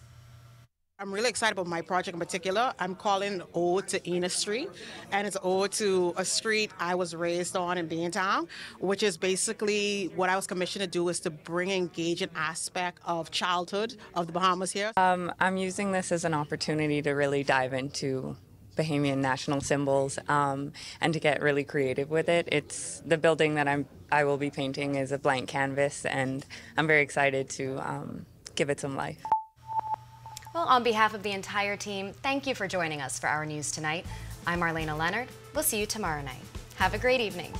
I'm really excited about my project in particular. I'm calling Ode to Ena Street, and it's ode to a street I was raised on in Beantown, which is basically what I was commissioned to do, is to bring engaging aspect of childhood of the Bahamas here. I'm using this as an opportunity to really dive into Bahamian national symbols and to get really creative with it. It's the building that I will be painting is a blank canvas, and I'm very excited to give it some life. Well, on behalf of the entire team, thank you for joining us for Our News Tonight. I'm Marlena Leonard. We'll see you tomorrow night. Have a great evening.